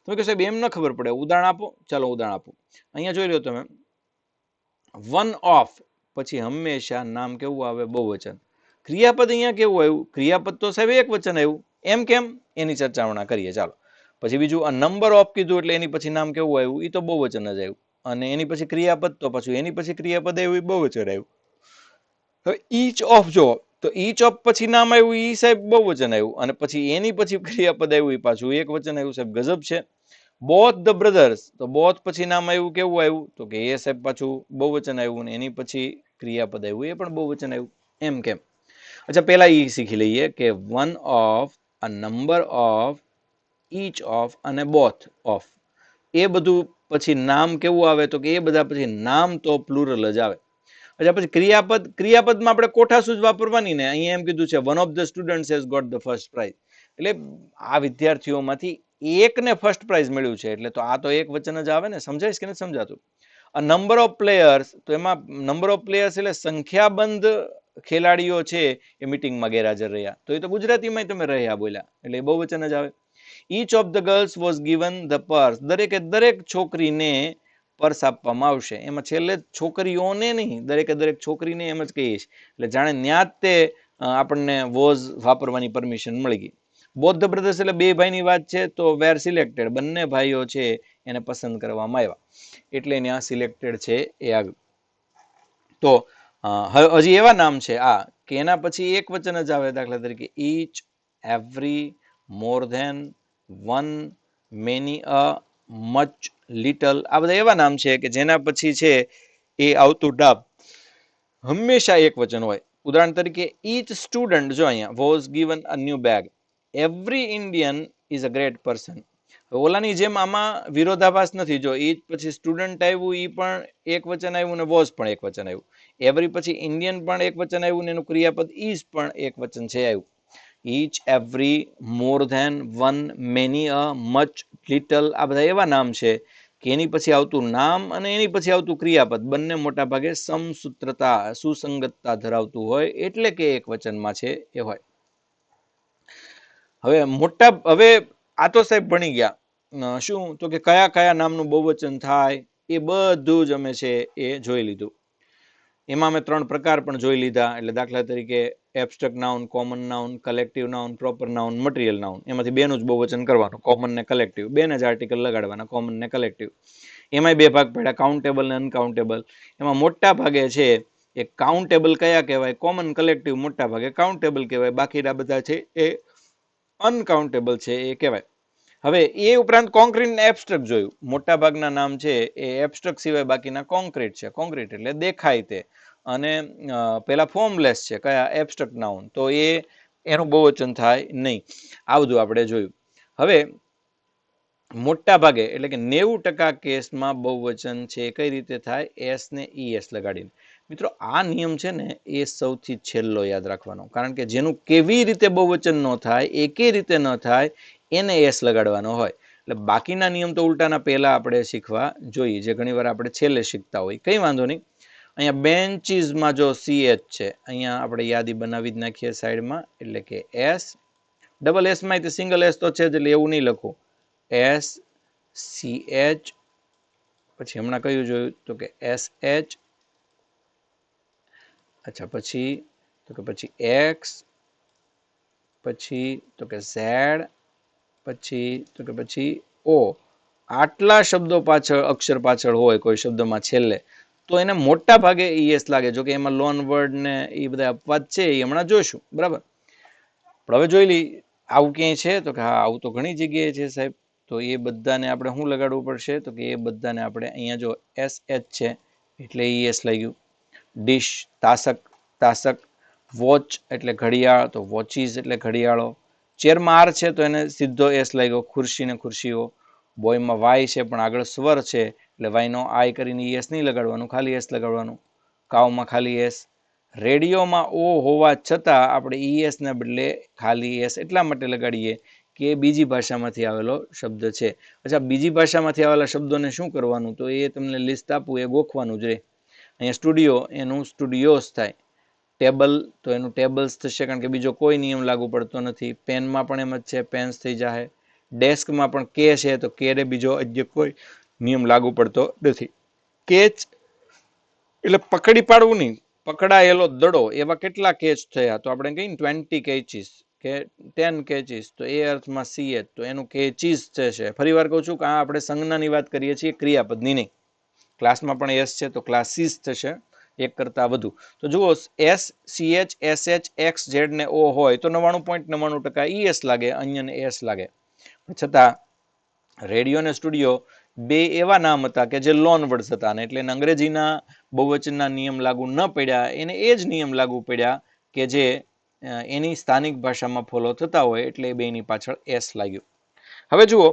A: તમે કહો સાહેબ એમ ન ખબર પડે, ઉદાહરણ આપો. ચાલો ઉદાહરણ આપો. અહીંયા જોઈ લો તમે, વન ઓફ પછી હંમેશા નામ કેવું આવે? બહુવચન. ક્રિયાપદ અહીંયા કેવું આવ્યું? ક્રિયાપદ તો સાહેબ એક વચન આવ્યું. એમ કેમ? એની ચર્ચા હમણાં કરીએ. ચાલો. પછી બીજું આ નંબર ઓફ કીધું એટલે એની પછી નામ કેવું આવ્યું? એ તો બહુવચન જ આવ્યું. અને એની પછી ક્રિયાપદ, તો પાછું એની પછી ક્રિયાપદ આવ્યું, બહુવચન આવ્યું. હવે ઈચ ઓફ જો, તો ઈચ ઓફ પછી નામ આવ્યું, ઈ સાહેબ બહુવચન આવ્યું. અને પછી એની પછી ક્રિયાપદ આવ્યું, એ પાછું એક વચન આવ્યું. સાહેબ ગજબ છે. બોથ ધ બ્રધર્સ, તો બોથ પછી નામ આવ્યું, કેવું આવ્યું? તો કે એ સાહેબ પાછું બહુવચન આવ્યું ને એની પછી ક્રિયાપદ આવ્યું, એ પણ બહુવચન આવ્યું. એમ કેમ? અચ્છા, પહેલા એ શીખી લઈએ કે one of, a number of, each of અને both of, એ બધું પછી નામ કેવું આવે? તો કે એ બધા પછી નામ તો પ્લુરલ જ આવે. અચ્છા, પછી ક્રિયાપદ. ક્રિયાપદમાં આપણે કોઠા સૂઝ વાપરવાની ને. અહીંયા એમ કીધું છે one of the students has got the first prize, એટલે આ વિદ્યાર્થીઓમાંથી એકને ફર્સ્ટ પ્રાઇઝ મળ્યું છે, એટલે તો આ તો એક વચન જ આવે ને. સમજાય કે નથી સમજાતું? a number of players, તો એમાં નંબર ઓફ પ્લેયર્સ એટલે સંખ્યાબંધ ખેલાડીઓ છે એ મીટિંગમાં ગેરહાજર રહ્યા, તો એ તો ગુજરાતીમાં તમે રહ્યા બોલ્યા, એટલે એ બહુવચન જ આવે. each of the girls was given the purse, દરેકે દરેક છોકરીને પર્સ આપવામાં આવશે. એમાં છેલ્લે છોકરીઓને નહીં, દરેકે દરેક છોકરીને એમ જ કહીએ છીએ, એટલે જાણે ન્યાજ તે આપણને વોઝ વાપરવાની પરમિશન મળી ગઈ. બોથ ધ બ્રધર્સ એટલે બે ભાઈની વાત છે, તો વેર સિલેક્ટેડ, બંને ભાઈઓ છે એને પસંદ કરવામાં આવ્યા, એટલે ત્યાં સિલેક્ટેડ છે એ આવ્યું. તો હજી એવા નામ છે આ કે એના પછી એક વચન જ આવે. દાખલા તરીકે each, every, more than, one, many, a, much, little, આ બધા એવા નામ છે કે જેના પછી છે એ આવતું નામ હંમેશા એક વચન હોય. ઉદાહરણ તરીકે ઈચ સ્ટુડન્ટ, જો અહીંયા was given a new bag. Every Indian is a great person. ઓલાની જેમ આમાં વિરોધાભાસ નથી. જો ઈચ પછી સ્ટુડન્ટ આવ્યું, ઈ પણ એક વચન આવ્યું ને વોઝ પણ એક વચન આવ્યું. એવરી પછી ઇન્ડિયન પણ એક વચન આવ્યું ને એનું ક્રિયાપદ ઇઝ પણ એક વચન છે આવ્યું. Each, every, more than, one, many, a, much, little, આ બધા એવા નામ છે કે એની પછી આવતું નામ અને એની પછી આવતું ક્રિયાપદ બંને મોટા ભાગે સમસૂત્રતા, સુસંગતતા ધરાવતું હોય, એટલે કે એક વચનમાં છે એ હોય. હવે આ તો સાહેબ ભણી ગયા. શું? તો કે કયા કયા નામનું બહુવચન થાય એ બધું જ અમે છે એ જોઈ લીધું. એમાં અમે 3 પ્રકાર પણ જોઈ લીધા. એટલે દાખલા તરીકે abstract noun, common noun, collective noun, proper noun, material noun. એમાંથી બેનું જ બહુવચન કરવાનું, કોમન ને કલેક્ટિવ. બેને જ આર્ટિકલ લગાડવાના, કોમન ને કલેક્ટિવ. એમાંય બે ભાગ પડ્યા, કાઉન્ટેબલ ને અનકાઉન્ટેબલ. એમાં મોટા ભાગે છે એ કાઉન્ટેબલ કયા કહેવાય, કોમન કલેક્ટિવ મોટા ભાગે કાઉન્ટેબલ કહેવાય, બાકીના બધા છે એ અનકાઉન્ટેબલ છે એ કહેવાય. હવે એ ઉપરાંત કોન્ક્રીટ ને એબ્સ્ટ્રેક્ટ જોયું. મોટા ભાગના નામ છે એ એબ્સ્ટ્રેક્ટ સિવાય બાકીના કોન્ક્રીટ છે. કોન્ક્રીટ એટલે દેખાય તે, અને પેલા ફોર્મલેસ છે કયા, એબ્સ્ટ્રેક્ટ નાઉન, તો એનું બહુવચન થાય નહીં. આ બધું આપણે જોયું. હવે મોટા ભાગે એટલે કે 90% કેસમાં બહુવચન છે કઈ રીતે થાય, એસ ને ઈએસ લગાડીને. મિત્રો આ નિયમ છે ને એ સૌથી છેલ્લો યાદ રાખવાનો, કારણ કે જેનું કેવી રીતે બહુવચન ન થાય, એકે રીતે ન થાય, એને એસ લગાડવાનો હોય. એટલે બાકીના નિયમ તો ઉલટાના પહેલા આપણે શીખવા જોઈએ, જે ઘણીવાર આપણે છેલ્લે શીખતા હોય. કંઈ વાંધો નહીં. અહીંયા બેન્ચીસમાં જો CH છે, અહીંયા આપણે યાદી બનાવી જ નાખીએ સાઈડમાં, એટલે કે એસ. ડબલ એસમાં તે સિંગલ એસ તો છે જ, એટલે એવું નહીં લખું. SCH, પછી હમણાં કયું જોયું તો કે SH, અચ્છા પછી તો કે પછી X, પછી તો કે Z, પછી તો કે પછી O. આટલા શબ્દો પાછળ, અક્ષર પાછળ હોય કોઈ શબ્દમાં છેલ્લે, તો એને મોટા ભાગે ES લાગે. જો કે એમાં લોન વર્ડ ને એ બધા અપવાદ છે, એ હમણાં જોઈશું, બરાબર. પણ હવે જોઈ લઈ આવું ક્યાંય છે તો કે હા, આવું તો ઘણી જગ્યાએ છે સાહેબ. તો એ બધાને આપણે શું લગાડવું પડશે તો કે એ બધાને આપણે અહીંયા જો SH છે એટલે ES લાગ્યું. ડિશ, તાસક, તાસક. વોચ એટલે ઘડિયાળ, તો વોચીસ એટલે ઘડિયાળો. ચેરમાં આર છે તો એને સીધો એસ લાગ્યો, ખુરશી ને ખુરશીઓ. બોયમાં વાય છે પણ આગળ સ્વર છે એટલે વાયનો આય કરીને એસ નહીં લગાડવાનું, ખાલી એસ લગાડવાનું. કાવમાં ખાલી એસ. રેડિયોમાં ઓ હોવા છતાં આપણે ES ને બદલે ખાલી એસ એટલા માટે લગાડીએ કે બીજી ભાષામાંથી આવેલો શબ્દ છે. અચ્છા, બીજી ભાષામાંથી આવેલા શબ્દોને શું કરવાનું, તો એ તમને લિસ્ટ આપું, એ ગોખવાનું જ રહે. અહીંયા સ્ટુડિયો એનું સ્ટુડિયોસ થાય. ટેબલ તો એનું ટેબલ્સ થશે, કારણ કે બીજો કોઈ નિયમ લાગુ પડતો નથી. પેનમાં પણ એમ જ છે, પેન્સ થઈ જાય. ડેસ્કમાં પણ કે છે તો કે બીજો અન્ય કોઈ નિયમ લાગુ પડતો નથી. કેચ એટલે પકડી પાડવું નહીં, પકડાયેલો દડો. એવા કેટલા કેચ થયા, તો આપણે કહીએ 20 કેચીસ કે 10 કેચીસ, તો એ અર્થમાં CH, તો એનું કેચીસ થશે. ફરી વાર કહું છું કે આ આપણે સંજ્ઞાની વાત કરીએ છીએ, ક્રિયાપદની નહીં. ક્લાસમાં પણ એસ છે તો ક્લાસીસ થશે, એક કરતા વધુ. તો જુઓ, S, CH, SH, X, Z ને O હોય તો 99.99% ES લાગે, અન્યને એસ લાગે. છતાં રેડિયો ને સ્ટુડિયો બે એવા નામ હતા કે જે લોન વર્ડ્સ હતા, ને એટલે અંગ્રેજીના બહુવચનના નિયમ લાગુ ન પડ્યા, એને એ જ નિયમ લાગુ પડ્યા કે જે એની સ્થાનિક ભાષામાં ફોલો થતા હોય, એટલે બેની પાછળ એસ લાગ્યું. હવે જુઓ,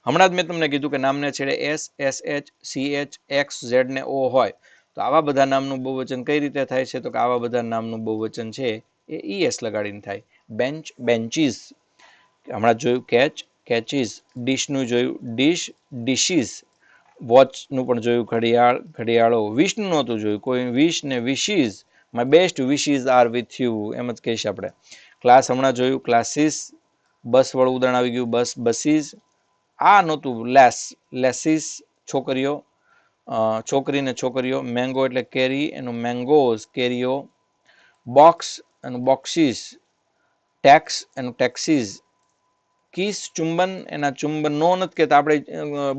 A: હમણાં જ મેં તમને કીધું કે નામને છેડે S, SH, CH, X, Z ને O હોય, તો આવા બધા નામનું બહુવચન કઈ રીતે થાય છે, તો કે આવા બધા નામનું બહુવચન છે એ ES લગાડીને થાય. Bench, benches. હમણાં જોયું કેચ, કેચીસ. ડિશનું જોયું ડિશ, ડિશીસ. વોચનું પણ જોયું ઘડિયાળ, ઘડિયાળો. વિશનું નહોતું જોયું કોઈ, વિશ ને wishes. My best wishes are with you, એમ જ કહીશ આપણે. ક્લાસ હમણાં જોયું ક્લાસીસ. બસ વાળું ઉદાહરણ આવી ગયું, બસ, બસીસ. આ નહોતું, લેસ, લેસીસ. છોકરીઓ, છોકરી ને છોકરીઓ. મેંગો એટલે કેરી, એનું મેંગોઝ, કેરીઓ. બોક્સ એનું બોક્સીસ. ટેક્સ એનું ટેક્સીસ. કિસ, ચુંબન, એના ચુંબન. નો નથી કહેતા આપણે,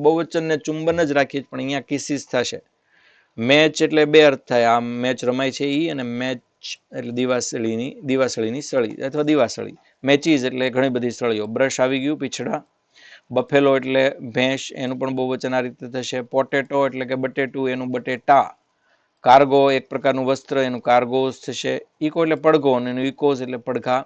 A: બહુવચનને ચુંબન જ રાખીએ, પણ અહીંયા કિસીસ થશે. મેચ એટલે બે અર્થ થાય, આમ મેચ રમાય છે ઈ, અને મેચ એટલે દિવાસળીની સળી અથવા દિવાસળી. મેચીસ એટલે ઘણી બધી સળીઓ. બ્રશ આવી ગયું પીછડા. બફેલો એટલે ભેંસ, એનું પણ બહુવચન આ રીતે થશે. પોટેટો એટલે કે બટેટું, એનું બટેટા. કાર્ગો એક પ્રકારનું વસ્ત્ર, એનું કાર્ગોસ થશે. ઇકો એટલે પડઘો, અને એનું ઇકોઝ એટલે પડઘા.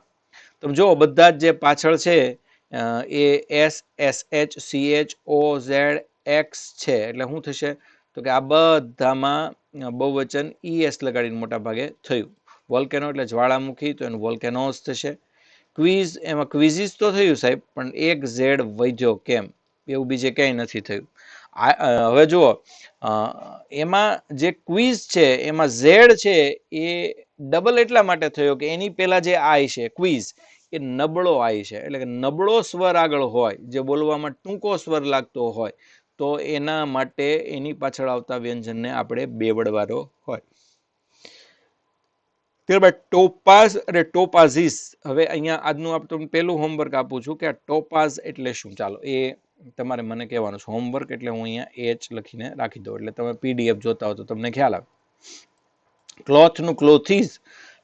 A: તો જો બધા જ જે પાછળ છે એ S, SH, CH, O, Z, X છે, એટલે શું થશે તો કે આ બધામાં બહુવચન ES લગાડીને મોટા ભાગે થયું. વોલ્કેનો એટલે જ્વાળામુખી, તો એનું વોલ્કેનોસ થશે. ક્વિઝ, એમાં ક્વિઝિસ તો થયું સાહેબ, પણ એક Z વધ્યો કેમ, એવું બીજે ક્યાંય નથી થયું. હવે જુઓ, એમાં જે ક્વિઝ છે એમાં Z છે એ ડબલ એટલા માટે થયો કે એની પહેલા જે આઈ છે ક્વિઝ, એ નબળો આઈ છે, એટલે કે નબળો સ્વર આગળ હોય, જે બોલવામાં ટૂંકો સ્વર લાગતો હોય, તો એના માટે એની પાછળ આવતા વ્યંજનને આપણે બેવડવાળો હોય. ત્યારબાદ ટોપાઝ અને ટોપાઝિસ. હવે અહીંયા આજનું આપણે પહેલું હોમવર્ક આપું છું કે આ ટોપાઝ એટલે શું. ચાલો એ તમારે મને કહેવાનું છે. હોમવર્ક એટલે હું અહીંયા એચ લખીને રાખી દઉં એટલે તમે પીડીએફ જોતા હો તો તમને ખ્યાલ આવે. ક્લોથનું ક્લોથીઝ,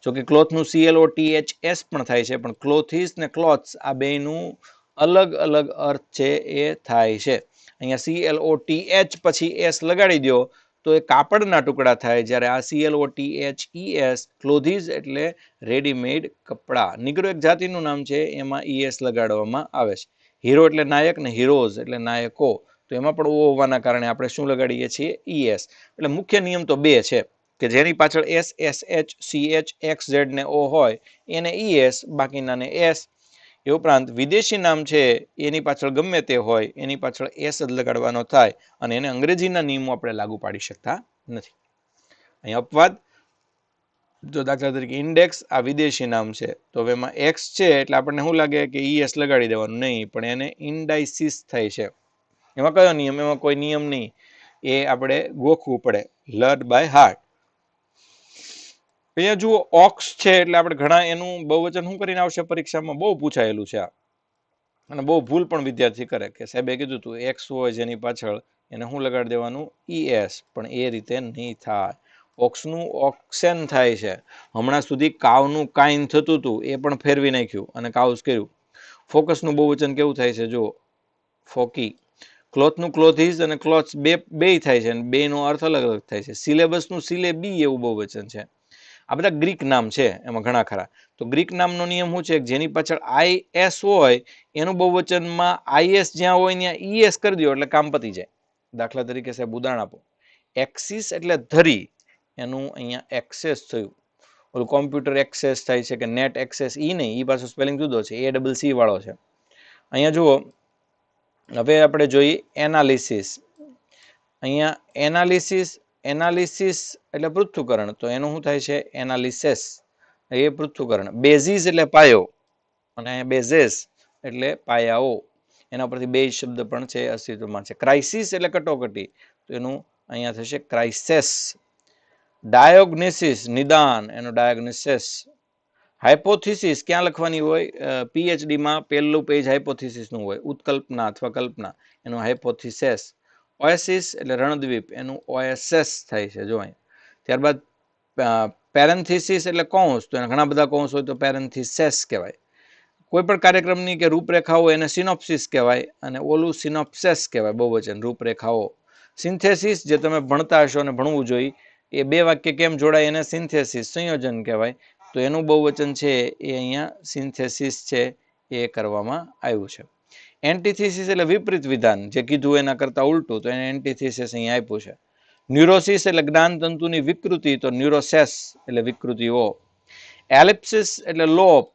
A: જો કે ક્લોથનું CLOTHS પણ થાય છે, પણ ક્લોથીઝ ને ક્લોથ્સ આ બેનું અલગ અલગ અર્થ છે એ થાય છે. અહીંયા CLOTH પછી S લગાડી દો તો એ કાપડના ટુકડા થાય, જ્યારે આ CLOTHES ક્લોથીઝ એટલે રેડીમેડ કપડા. નીગ્રો એક જાતિનું નામ છે, એમાં ES લગાડવામાં આવે છે. હીરો એટલે નાયક ને હીરોઝ એટલે નાયકો, તો એમાં પણ ઓ હોવાના કારણે આપણે શું લગાડીએ છીએ? ES. એટલે મુખ્ય નિયમ તો બે છે કે જેની પાછળ S, SH, CH, XZ ને O હોય એને ES, બાકીનાને S. એ ઉપરાંત વિદેશી નામ છે એની પાછળ ગમે તે હોય એની પાછળ S જ લગાડવાનો થાય અને એને અંગ્રેજીના નિયમો આપણે લાગુ પાડી શકતા નથી. અહીં અપવાદ, જો દાખલા તરીકે ઇન્ડેક્સ આ વિદેશી નામ છે તો હવે એમાં X છે એટલે આપણને શું લાગે કે ES લગાડી દેવાનું, નહીં, પણ એને ઇન્ડાઇસિસ થાય છે. એમાં કયો નિયમ? એમાં કોઈ નિયમ નહીં, એ આપણે ગોખવું પડે, લર્ન બાય હાર્ટ. અહીંયા જુઓ ઓક્સ છે એટલે આપણે ઘણા એનું બહુવચન શું કરીને આવશે પરીક્ષામાં? બહુ પૂછાયેલું છે આ, અને બહુ ભૂલ પણ વિદ્યાર્થી કરે કે સાહેબે કીધું તું એક્સ હોય જેની પાછળ એને શું લગાડી દેવાનું? ES, પણ એ રીતે નહીં થાય. ઓક્સનું ઓક્સેન થાય છે. હમણાં સુધી કાવનું કાઈન થતું હતું એ પણ ફેરવી નાખ્યું અને કાઉસ કર્યું. ફોકસનું બહુવચન કેવું થાય છે? જો ફોકી. ક્લોથનું ક્લોથીઝ અને ક્લોથ્સ બે થાય છે અને બેનો અર્થ અલગ અલગ થાય છે. સિલેબસનું સિલેબી એવું બહુવચન છે. આ બધા ગ્રીક નામ છે, એમાં ઘણા ખરા. તો ગ્રીક નામનો નિયમ શું છે? જેની પાછળ IS હોય એનું બહુવચનમાં IS જ્યાં હોય ત્યાં ES કરી દો એટલે કામ પતી જાય. દાખલા તરીકે સાહેબ ઉદાહરણ આપો. એક્સિસ એટલે ધરી, એનું અહીંયા એક્સેસ થયું. ઓલું કોમ્પ્યુટર એક્સેસ થાય છે કે નેટ એક્સેસ, ઈ નહીં, ઈ પાછું સ્પેલિંગ જુદો છે, ACC વાળો છે. અહીંયા જુઓ, હવે આપણે જોઈએ એનાલિસિસ. અહીંયા એનાલિસિસ એટલે પૃથ્થકરણ, તો એનું શું થાય છે? એનાલિસિસ, એ પૃથ્થકરણ. બેઝિસ એટલે પાયો અને બેઝેસ એટલે પાયાઓ, એના પરથી બે શબ્દ પણ છે અસ્તિત્વમાં છે. ક્રાઇસિસ એટલે કટોકટી, તો એનું અહીંયા થશે ક્રાઇસેસ. ડાયોગ્નોસિસ નિદાન, એનું ડાયોગ્નોસિસ. હાઇપોથિસિસ ક્યાં લખવાની હોય? PhD માં પહેલું પેજ હાઇપોથિસિસનું હોય. ઉત્કલ્પના અથવા કલ્પના, એનું હાઇપોથિસિસ. ઓએસિસ એટલે રણદ્વીપ, એનું OSS થાય છે. જો અહીં ત્યારબાદ પેરેન્થિસિસ એટલે કૌંસ, તો એના ઘણા બધા કૌંસ હોય તો પેરેન્થિસિસ કહેવાય. કોઈ પણ કાર્યક્રમની કે રૂપરેખાઓ એને સિનોપ્સિસ કહેવાય અને ઓલું સિનોપ્સિસ કહેવાય બહુવચન, રૂપરેખાઓ. સિન્થેસિસ જે તમે ભણતા હશો અને ભણવું જોઈએ, એ બે વાક્ય કેમ જોડાય એને સિન્થેસિસ, સંયોજન કહેવાય. તો એનું બહુવચન છે એ અહીંયા સિન્થેસિસ છે એ કરવામાં આવ્યું છે. એન્ટિથિસિસ એટલે વિપરીત વિધાન, જે કીધું એના કરતા ઉલટું, તો એને એન્ટિથિસિસ અહીંયા આપ્યું છે. ન્યુરોસિસ એટલે જ્ઞાન તંતુની વિકૃતિ, તો ન્યુરોસેસ એટલે વિકૃતિઓ. એલિપ્સિસ એટલે લોપ,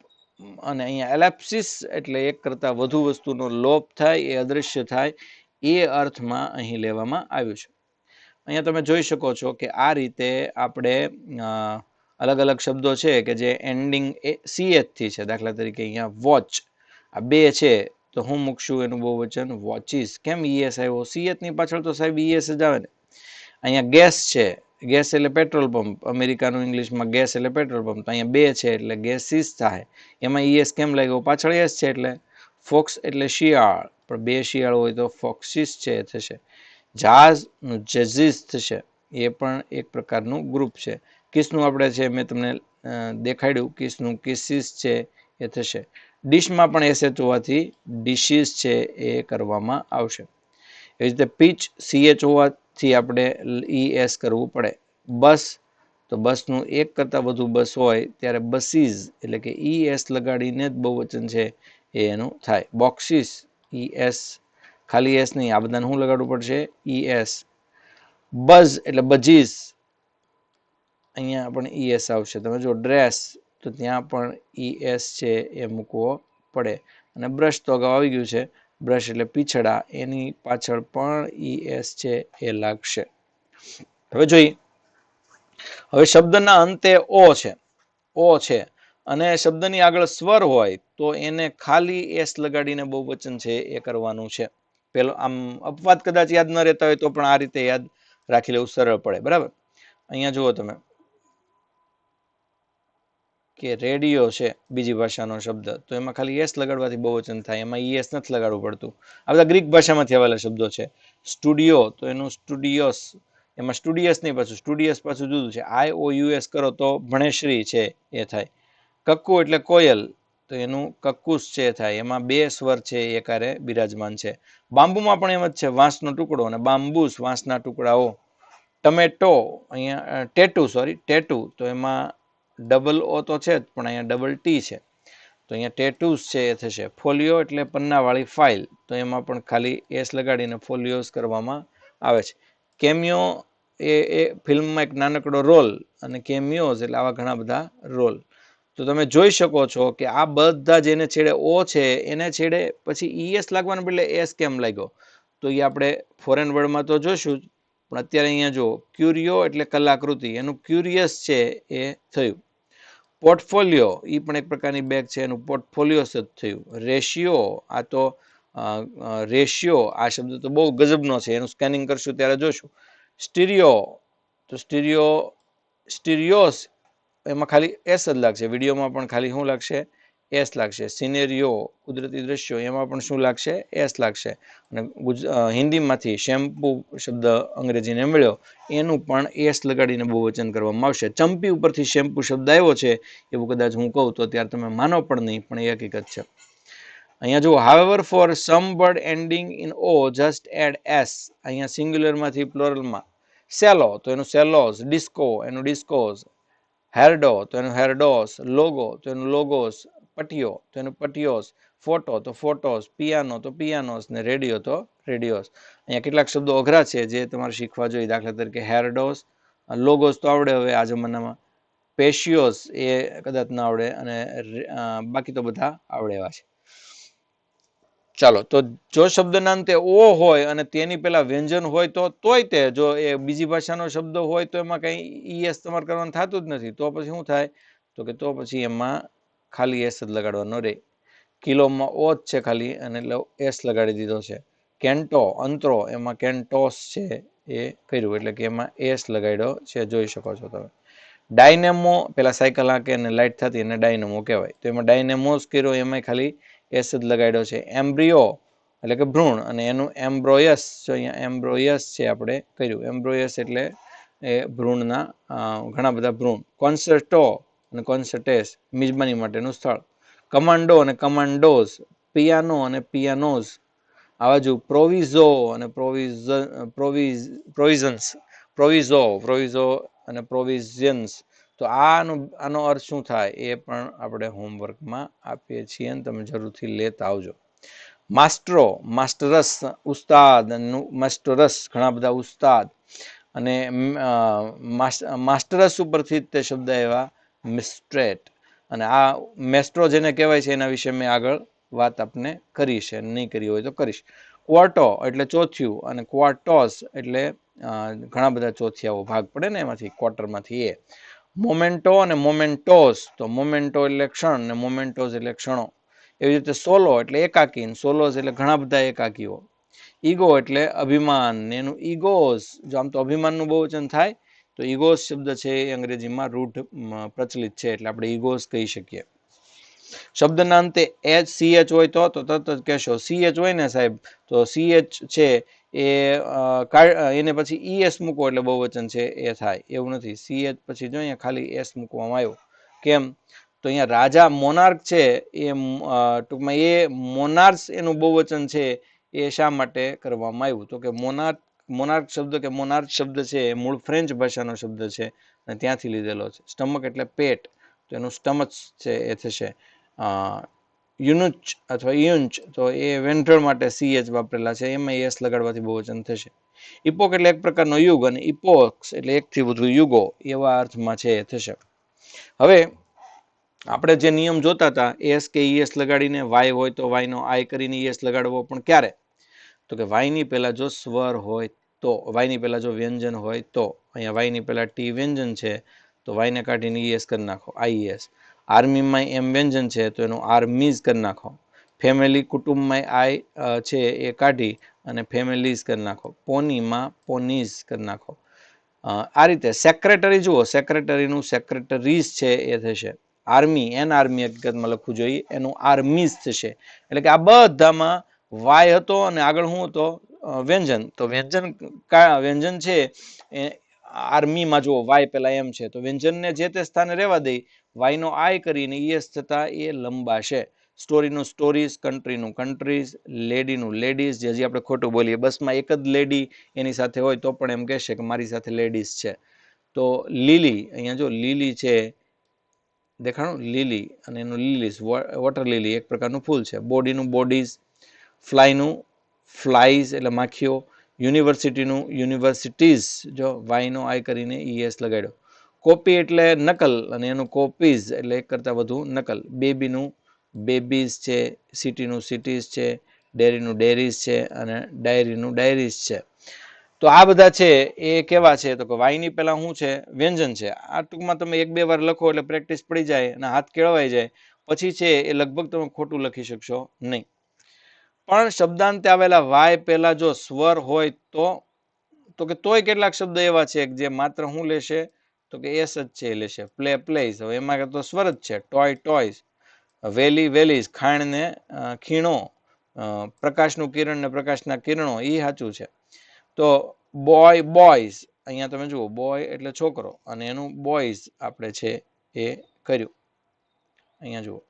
A: અને અહીંયા એલેપ્સિસ એટલે એક કરતા વધુ વસ્તુનો લોપ થાય, એ અદૃશ્ય થાય, એ અર્થમાં અહીં લેવામાં આવ્યું છે. અહીંયા તમે જોઈ શકો છો કે આ રીતે આપણે અલગ અલગ શબ્દો છે કે જે એન્ડિંગ CH થી છે. દાખલા તરીકે અહીંયા વોચ, આ બે છે તો હું મૂકશું એનું બહુવચન વોચીસ. કેમ ES આવ્યો? CH ની પાછળ તો સાહેબ ES જ આવે ને. અહીંયા ગેસ છે, ગેસ એટલે પેટ્રોલ પંપ, અમેરિકાનું ઇંગ્લિશમાં ગેસ એટલે પેટ્રોલ પંપ, તો અહીંયા બે છે એટલે ગેસીસ થાય. એમાં ES કેમ લાગ્યો? પાછળ S છે એટલે. ફોક્સ એટલે શિયાળ, પણ બે શિયાળ હોય તો ફોક્સિસ છે થશે. જાઝનું જેઝિસ થશે, એ પણ એક પ્રકારનું ગ્રુપ છે. કિસનું આપણે છે મેં તમને દેખાડ્યું, કિસનું કિસીસ છે એ થશે. ડિશમાં પણ SH હોવાથી ડિશિસ છે એ કરવામાં આવશે. એ રીતે પીચ CH હોવાથી આપણે ES કરવું પડે. બસ, તો બસનું એક કરતાં વધુ બસ હોય ત્યારે બસીઝ એટલે કે ES લગાડીને જ બહુવચન છે એ એનું થાય. બોક્સિસ ES, ખાલી S નહીં, આ બધાને શું લગાડવું પડશે? ES. બઝ એટલે બજીસ, અહીંયા પણ ES આવશે. તમે જો ડ્રેસ, તો ત્યાં પણ ES છે એ મૂકવો પડે. અને બ્રશ તો અગાઉ આવી ગયું છે, બ્રશ એટલે પીછડા, એની પાછળ પણ ES છે એ લાગશે. હવે જોઈએ, હવે શબ્દના અંતે ઓ છે અને શબ્દની આગળ સ્વર હોય તો એને ખાલી S લગાડીને બહુવચન છે એ કરવાનું છે. પેલો આમ અપવાદ કદાચ યાદ ન રહેતા હોય તો પણ આ રીતે યાદ રાખી લેવું સરળ પડે. બરાબર, અહીંયા જુઓ તમે, કે રેડિયો છે બીજી ભાષાનો શબ્દ, તો એમાં ખાલી એસ લગાડવાથી બહુવચન થાય, એમાં ઈએસ નથી લગાડવું પડતું. આ બધા ગ્રીક ભાષામાંથી આવેલા શબ્દો છે. સ્ટુડિયો, તો એનું સ્ટુડિયોસ, એમાં સ્ટુડિયસ નહીં, પાછું સ્ટુડિયસ પાછું જુદું છે. IOUS કરો તો ભણેશ્રી છે એ થાય. કક્કુ એટલે કોયલ, તો એનું કક્કુસ છે થાય. એમાં બે સ્વર છે એ કારે બિરાજમાન છે. બાંબુમાં પણ એમ જ છે, વાંસનો ટુકડો, અને બાંબુસ વાંસના ટુકડાઓ. ટમેટો, અહીંયા ટેટુ, તો એમાં ડબલ ઓ તો છે જ, પણ અહીંયા ડબલ ટી છે, તો અહીંયા ટેટુસ છે એ થશે. ફોલિયો એટલે પન્નાવાળી ફાઇલ, તો એમાં પણ ખાલી એસ લગાડીને ફોલિયોસ કરવામાં આવે છે. કેમિયો એ ફિલ્મમાં એક નાનકડો રોલ, અને કેમિયોઝ એટલે આવા ઘણા બધા રોલ. તો તમે જોઈ શકો છો કે આ બધા જેને છેડે ઓ છે એને છેડે પછી ઈએસ લાગવાને બદલે એસ કેમ લાગ્યો, તો એ આપણે ફોરેન વર્ડમાં તો જોઈશું, પણ અત્યારે અહીંયા જો ક્યુરિયો એટલે કલાકૃતિ, એનું ક્યુરિયસ છે એ થયું. પોર્ટફોલિયો એ પણ એક પ્રકારની બેગ છે, એનું પોર્ટફોલિયોસ જ થયું. રેશિયો, આ તો રેશિયો, આ શબ્દ તો બહુ ગજબનો છે, એનું સ્કેનિંગ કરશું ત્યારે જોશું. સ્ટીરિયો, તો સ્ટીરિયોસ, એમાં ખાલી એસ જ લાગશે. વિડીયોમાં પણ ખાલી શું લાગશે? એસ લાગશે. સિનેરિયો, કુદરતી દ્રશ્યો, એમાં પણ શું લાગશે? એસ લાગશે. અને હિન્દીમાંથી શેમ્પુ શબ્દ અંગ્રેજીને મળ્યો, એનું પણ એસ લગાડીને બહુવચન કરવામાં આવશે. ચંપી ઉપરથી શેમ્પુ શબ્દ આવ્યો છે એવું કદાચ હું કહું તો ત્યારે તમે માનો પણ નહીં, પણ એ હકીકત છે. અહીંયા જુઓ, however for some word ending in o just add s. અહીંયા સિંગ્યુલરમાંથી પ્લોરલમાં. સેલો, તો એનું સેલોસ. ડિસ્કો, એનું ડિસ્કોસ. હેરડો, તો એનું હેરડોસ. લોગો, તો એનું લોગોસ. પટિયો, તો એનું પટિયોસ. ફોટો, તો ફોટોસ. પિયાનો, તો પિયાનોસ. ને રેડિયો, તો રેડિયોસ. અહીંયા કેટલાક શબ્દો અઘરા છે જે તમારે શીખવા જોઈએ. દાખલા તરીકે હેરડોસ, લોગોસ તો આવડે હવે આ જમાનામાં. પેશિયોસ એ કદાચ ના આવડે, અને બાકી તો બધા આવડે એવા છે. ચાલો, તો જો શબ્દના અંતે ઓ હોય અને તેની પેલા વ્યંજન હોય તો તોય તે, જો એ બીજી ભાષાનો શબ્દ હોય તો એમાં કઈ ઈએસ તમારે કરવાનું થતું જ નથી, તો પછી શું થાય? તો કે તો પછી એમાં ખાલી એસ જ લગાડવાનો રે. કિલોમાં ઓ જ છે ખાલી, અને એટલે એસ લગાડી દીધો છે. કેન્ટો, અંતરો, એમાં કેન્ટોસ છે એ કર્યું, એટલે કે એમાં એસ લગાડ્યો છે, જોઈ શકો છો તમે. ડાયનેમો, પેલા સાયકલ હાંકે અને લાઇટ થતી એને ડાયનેમો કહેવાય, તો એમાં ડાયનેમોસ કર્યો, એમાં ખાલી એસ જ લગાડ્યો છે. એમ્બ્રિયો એટલે કે ભ્રૂણ, અને એનું એમ્બ્રોયસ, જો અહીંયા એમ્બ્રોયસ છે આપણે કર્યું. એમ્બ્રોયસ એટલે એ ભ્રૂણના ઘણા બધા ભ્રૂણ. કોન્સર્ટો અને કોન્સર્ટેસ, મિજબાની માટેનું સ્થળ. કમાન્ડો અને કમાન્ડોઝ. પિયાનો અને પિયાનોઝ. આવા જો પ્રોવિઝો અને પ્રોવિઝન્સ. પ્રોવિઝો અને પ્રોવિઝન્સ. તો આનો અર્થ શું થાય એ પણ આપણે હોમવર્કમાં આપીએ છીએ, અને તમે જરૂરથી લેતા આવજો. માસ્ટરો, માસ્ટરસ, ઉસ્તાદ, માસ્ટરસ ઘણા બધા ઉસ્તાદ, અને માસ્ટરસ ઉપરથી તે શબ્દ એવા મિસ્ટ્રેટ. અને આ મેસ્ટ્રો જેને કહેવાય છે એના વિશે મેં આગળ વાત આપને કરી છે, નહીં કરી હોય તો કરીશ. ક્વાર્ટો એટલે ચોથિયું, અને ક્વાર્ટોસ એટલે ઘણા બધા ચોથિયાઓ ભાગ પડે ને એમાંથી, ક્વાર્ટરમાંથી એ. મોમેન્ટો અને મોમેન્ટોસ, તો મોમેન્ટો એટલે ક્ષણ, ને મોમેન્ટોસ એટલે ક્ષણો. એવી રીતે સોલો એટલે એકાકી, સોલોસ એટલે ઘણા બધા એકાકીઓ. ઈગો એટલે અભિમાન, એનું ઈગોસ, જો આમ તો અભિમાનનું બહુવચન થાય, તો ઈગોસ શબ્દ છે એ અંગ્રેજીમાં રૂઢ પ્રચલિત છે, એટલે આપણે ઈગોસ કહી શકીએ. શબ્દના અંતે એચ સીએચ હોય તો તરત જ કહેશો. સીએચ હોય ને સાહેબ, તો સીએચ છે એને પછી ઈએસ મૂકો એટલે બહુવચન છે એ થાય, એવું નથી. સીએચ પછી જો અહીંયા ખાલી એસ મૂકવામાં આવ્યો. કેમ? તો અહીંયા રાજા મોનાર્ક છે એ ટૂંકમાં એ મોનાર્સ એનું બહુવચન છે એ શા માટે કરવામાં આવ્યું? તો કે મોનાર્ક શબ્દ કે મોનાર્ક શબ્દ છે એ મૂળ ફ્રેન્ચ ભાષાનો શબ્દ છે, અને ત્યાંથી લીધેલો છે. સ્ટમક એટલે પેટ, તો એનું સ્ટમચ છે એ થશે. યુનુચ અથવા યુંચ, તો એ વેન્ટ્રલ માટે સીએચ વાપરેલા છે, એમાં એસ લગાડવાથી બહુવચન થશે. ઇપોક એટલે એક પ્રકારનો યુગ, અને ઇપોક્સ એટલે એકથી વધુ યુગો, એવા અર્થમાં છે એ થશે. હવે આપણે જે નિયમ જોતા હતા, એસ કે ઈએસ લગાડીને, વાય હોય તો વાયનો આઈ કરીને ઈએસ લગાડવો, પણ ક્યારે? તો કે વાયની પહેલા જો સ્વર હોય તો, વાયની પહેલા જો વ્યંજન હોય તો. અહીંયા વાયની પહેલા ટી વ્યંજન છે, તો વાયને કાઢીને ઈએસ કરી નાખો, આઈએસ. આર્મીમાં એમ વ્યંજન છે, તો એનું આર્મીઝ કરી નાખો. ફેમિલી કુટુંબમાં આઈ છે એ કાઢી અને ફેમિલીઝ કરી નાખો. પોનીમાં પોનીઝ કરી નાખો. આ રીતે સેક્રેટરી જુઓ, સેક્રેટરીનું સેક્રેટરીઝ છે એ થશે. આર્મી, એન આર્મી હકીકતમાં લખવું જોઈએ, એનું આર્મીઝ થશે. એટલે કે આ બધામાં વાય હતો અને આગળ શું હતો? વ્યંજન. તો વ્યંજન છે એ આર્મીમાં જો વાય પેલા એમ છે, તો વ્યંજનને જે તે સ્થાને રહેવા દઈ, વાયનો આય કરીને ઈએસ થતા એ લંબાશે. સ્ટોરીનું સ્ટોરીઝ, કન્ટ્રીનું કન્ટ્રીઝ, લેડીનું લેડીઝ. જે આપણે ખોટું બોલીએ, બસમાં એક જ લેડી એની સાથે હોય તો પણ એમ કહેશે કે મારી સાથે લેડીઝ છે. તો લીલી, અહીંયા જો લીલી છે, દેખાણું લીલી, અને એનું લીલીસ, વોટર લીલી એક પ્રકારનું ફૂલ છે. બોડીનું બોડીઝ, ફ્લાયનું ફ્લાઇઝ એટલે માખીઓ, યુનિવર્સિટીનું યુનિવર્સિટીઝ, જો વાયનો આય કરીને ઈએસ લગાડ્યો. કોપી એટલે નકલ, અને એનું કોપીઝ એટલે એક કરતાં વધુ નકલ. બેબીનું બેબીઝ છે, સિટીનું સિટીઝ છે, ડેરીનું ડેરીઝ છે, અને ડાયરીનું ડાયરીઝ છે. તો આ બધા છે એ કેવા છે? તો કે વાયની પહેલા શું છે? વ્યંજન છે. આ ટૂંકમાં તમે એક બે વાર લખો એટલે પ્રેક્ટિસ પડી જાય અને હાથ કેળવાઈ જાય. પછી છે એ લગભગ તમે ખોટું લખી શકશો નહીં. પણ શબ્દાંતે આવેલા વાય પહેલા જો સ્વર હોય તો કે તોય કેટલાક શબ્દ એવા છે જે માત્ર શું લેશે? તો કે એસ જ છે એ લેશે. પ્લે પ્લેસ, હવે એમાં તો સ્વર જ છે. ટોય ટોયસ, વેલી વેલીઝ, ખાણ ને ખીણો, પ્રકાશનું કિરણ ને પ્રકાશના કિરણો, એ સાચું છે. તો બોય બોયઝ, અહીંયા તમે જુઓ બોય એટલે છોકરો, અને એનું બોયઝ આપણે છે એ કર્યું. અહીંયા જુઓ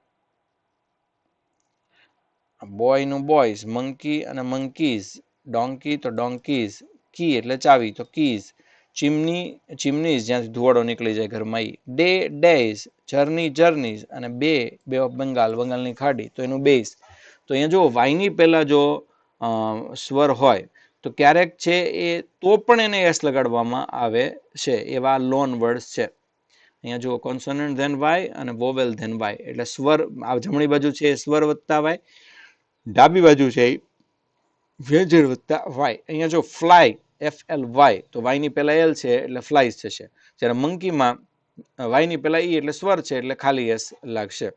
A: બોયનું બોયઝ, મંકી અને મંકીઝ, ડોંકી તો ડોંકીઝ, કી એટલે ચાવી તો કીઝ, ચીમની ચીમનીઝ જ્યાંથી ધુવાડો નીકળી જાય ઘરમાં, ડે ડેઝ, જર્ની જર્નીઝ, અને બે ઓફ બંગાળ, બંગાળની ખાડી તો એનું બેઝ. તો અહીંયા જો વાયની પહેલા જો સ્વર હોય તો ક્યારેક છે એ તો પણ એને એસ લગાડવામાં આવે છે. એવા લોન વર્ડ્સ છે. અહીંયા જુઓ કોન્સોનન્ટ ધેન વાય અને વોવેલ ધેન વાય, એટલે સ્વર આ જમણી બાજુ છે એ સ્વર વત્તા વાય, ડાબી બાજુ છે વ્યંજન વત્તા વાય. અહીંયા જો ફ્લાય FLY, તો વાયની પહેલા એલ છે એટલે ફ્લાઇઝ થશે. જ્યારે મંકીમાં વાયની પહેલા ઈ એટલે સ્વર છે એટલે ખાલી એસ લાગશે.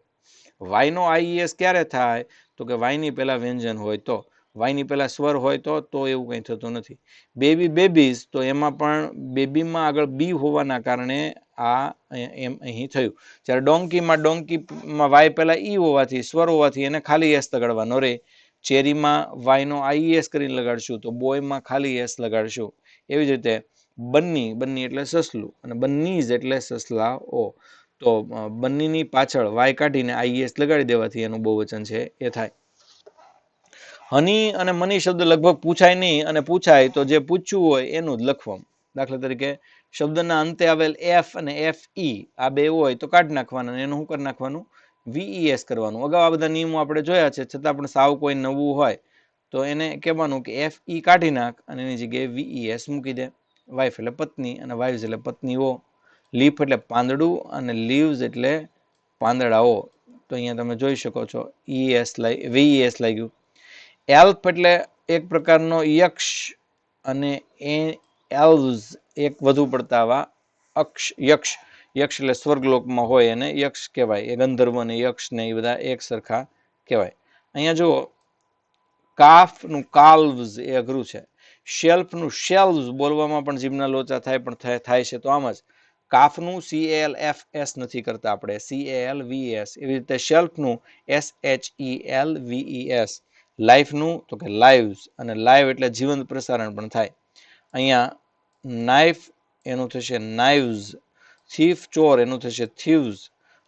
A: વાયનો આઈએસ ક્યારે થાય? તો કે વાયની પહેલા વ્યંજન હોય તો. વાયની પહેલા સ્વર હોય તો એવું કંઈ થતું નથી. બેબી બેબીઝ, તો એમાં પણ બેબીમાં આગળ બી હોવાના કારણે આ એમ અહીં થયું. જ્યારે ડોંકીમાં વાય પહેલા ઈ હોવાથી, સ્વર હોવાથી એને ખાલી એસ લગાડવાનો રે. ચેરીમાં વાયનો આઈએસ કરીને લગાડશું તો બોયમાં ખાલી એસ લગાડશું. એવી જ રીતે બન્ની એટલે સસલું, અને બન્નીઝ એટલે સસલાઓ. તો બંનીની પાછળ વાય કાઢીને આઈએસ લગાડી દેવાથી એનું બહુવચન છે એ થાય. હની અને મની શબ્દ લગભગ પૂછાય નહીં, અને પૂછાય તો જે પૂછવું હોય એનું જ લખવાનું. દાખલા તરીકે શબ્દના અંતે આવેલ એફ અને FE આ બે હોય તો કાઢી નાખવાના, એનું શું કરી નાખવાનું? VES કરવાનું. અગાઉ આ બધા નિયમો આપણે જોયા છે, છતાં પણ સાવ કોઈ નવું હોય તો એને કહેવાનું કે FE કાઢી નાખ અને એની જગ્યાએ VES મૂકી દે. વાઇફ એટલે પત્ની અને વાઇવ્સ એટલે પત્નીઓ. લીફ એટલે પાંદડું અને લીવ્સ એટલે પાંદડાઓ. તો અહીંયા તમે જોઈ શકો છો VES લાગ્યું. એલ્ફ એટલે એક પ્રકારનો યક્ષ, અને એલ્વ્સ એક વધુ પડતા આવા યક્ષ એટલે સ્વર્ગલોકમાં હોય અને યક્ષ કહેવાય. એ ગંધર્વ અને યક્ષ ને એ બધા એક સરખા કહેવાય. અહીંયા જુઓ કાફનું કાલ્વ્સ એ અઘરું છે. શેલ્ફનું શેલ્વ્સ બોલવામાં પણ જીભના લોચા થાય, પણ થાય છે તો આમ જ. કાફનું CALFS નથી કરતા આપણે, CALVES. એવી રીતે શેલ્ફનું SHELVES. લાઈફનું તો કે લાઈવ્સ, અને લાઈવ એટલે જીવંત પ્રસારણ પણ થાય. અહીંયા નાઇફ એનું થશે નાઇવ્સ. થીફ ચોર એનું થશે થીવ્સ.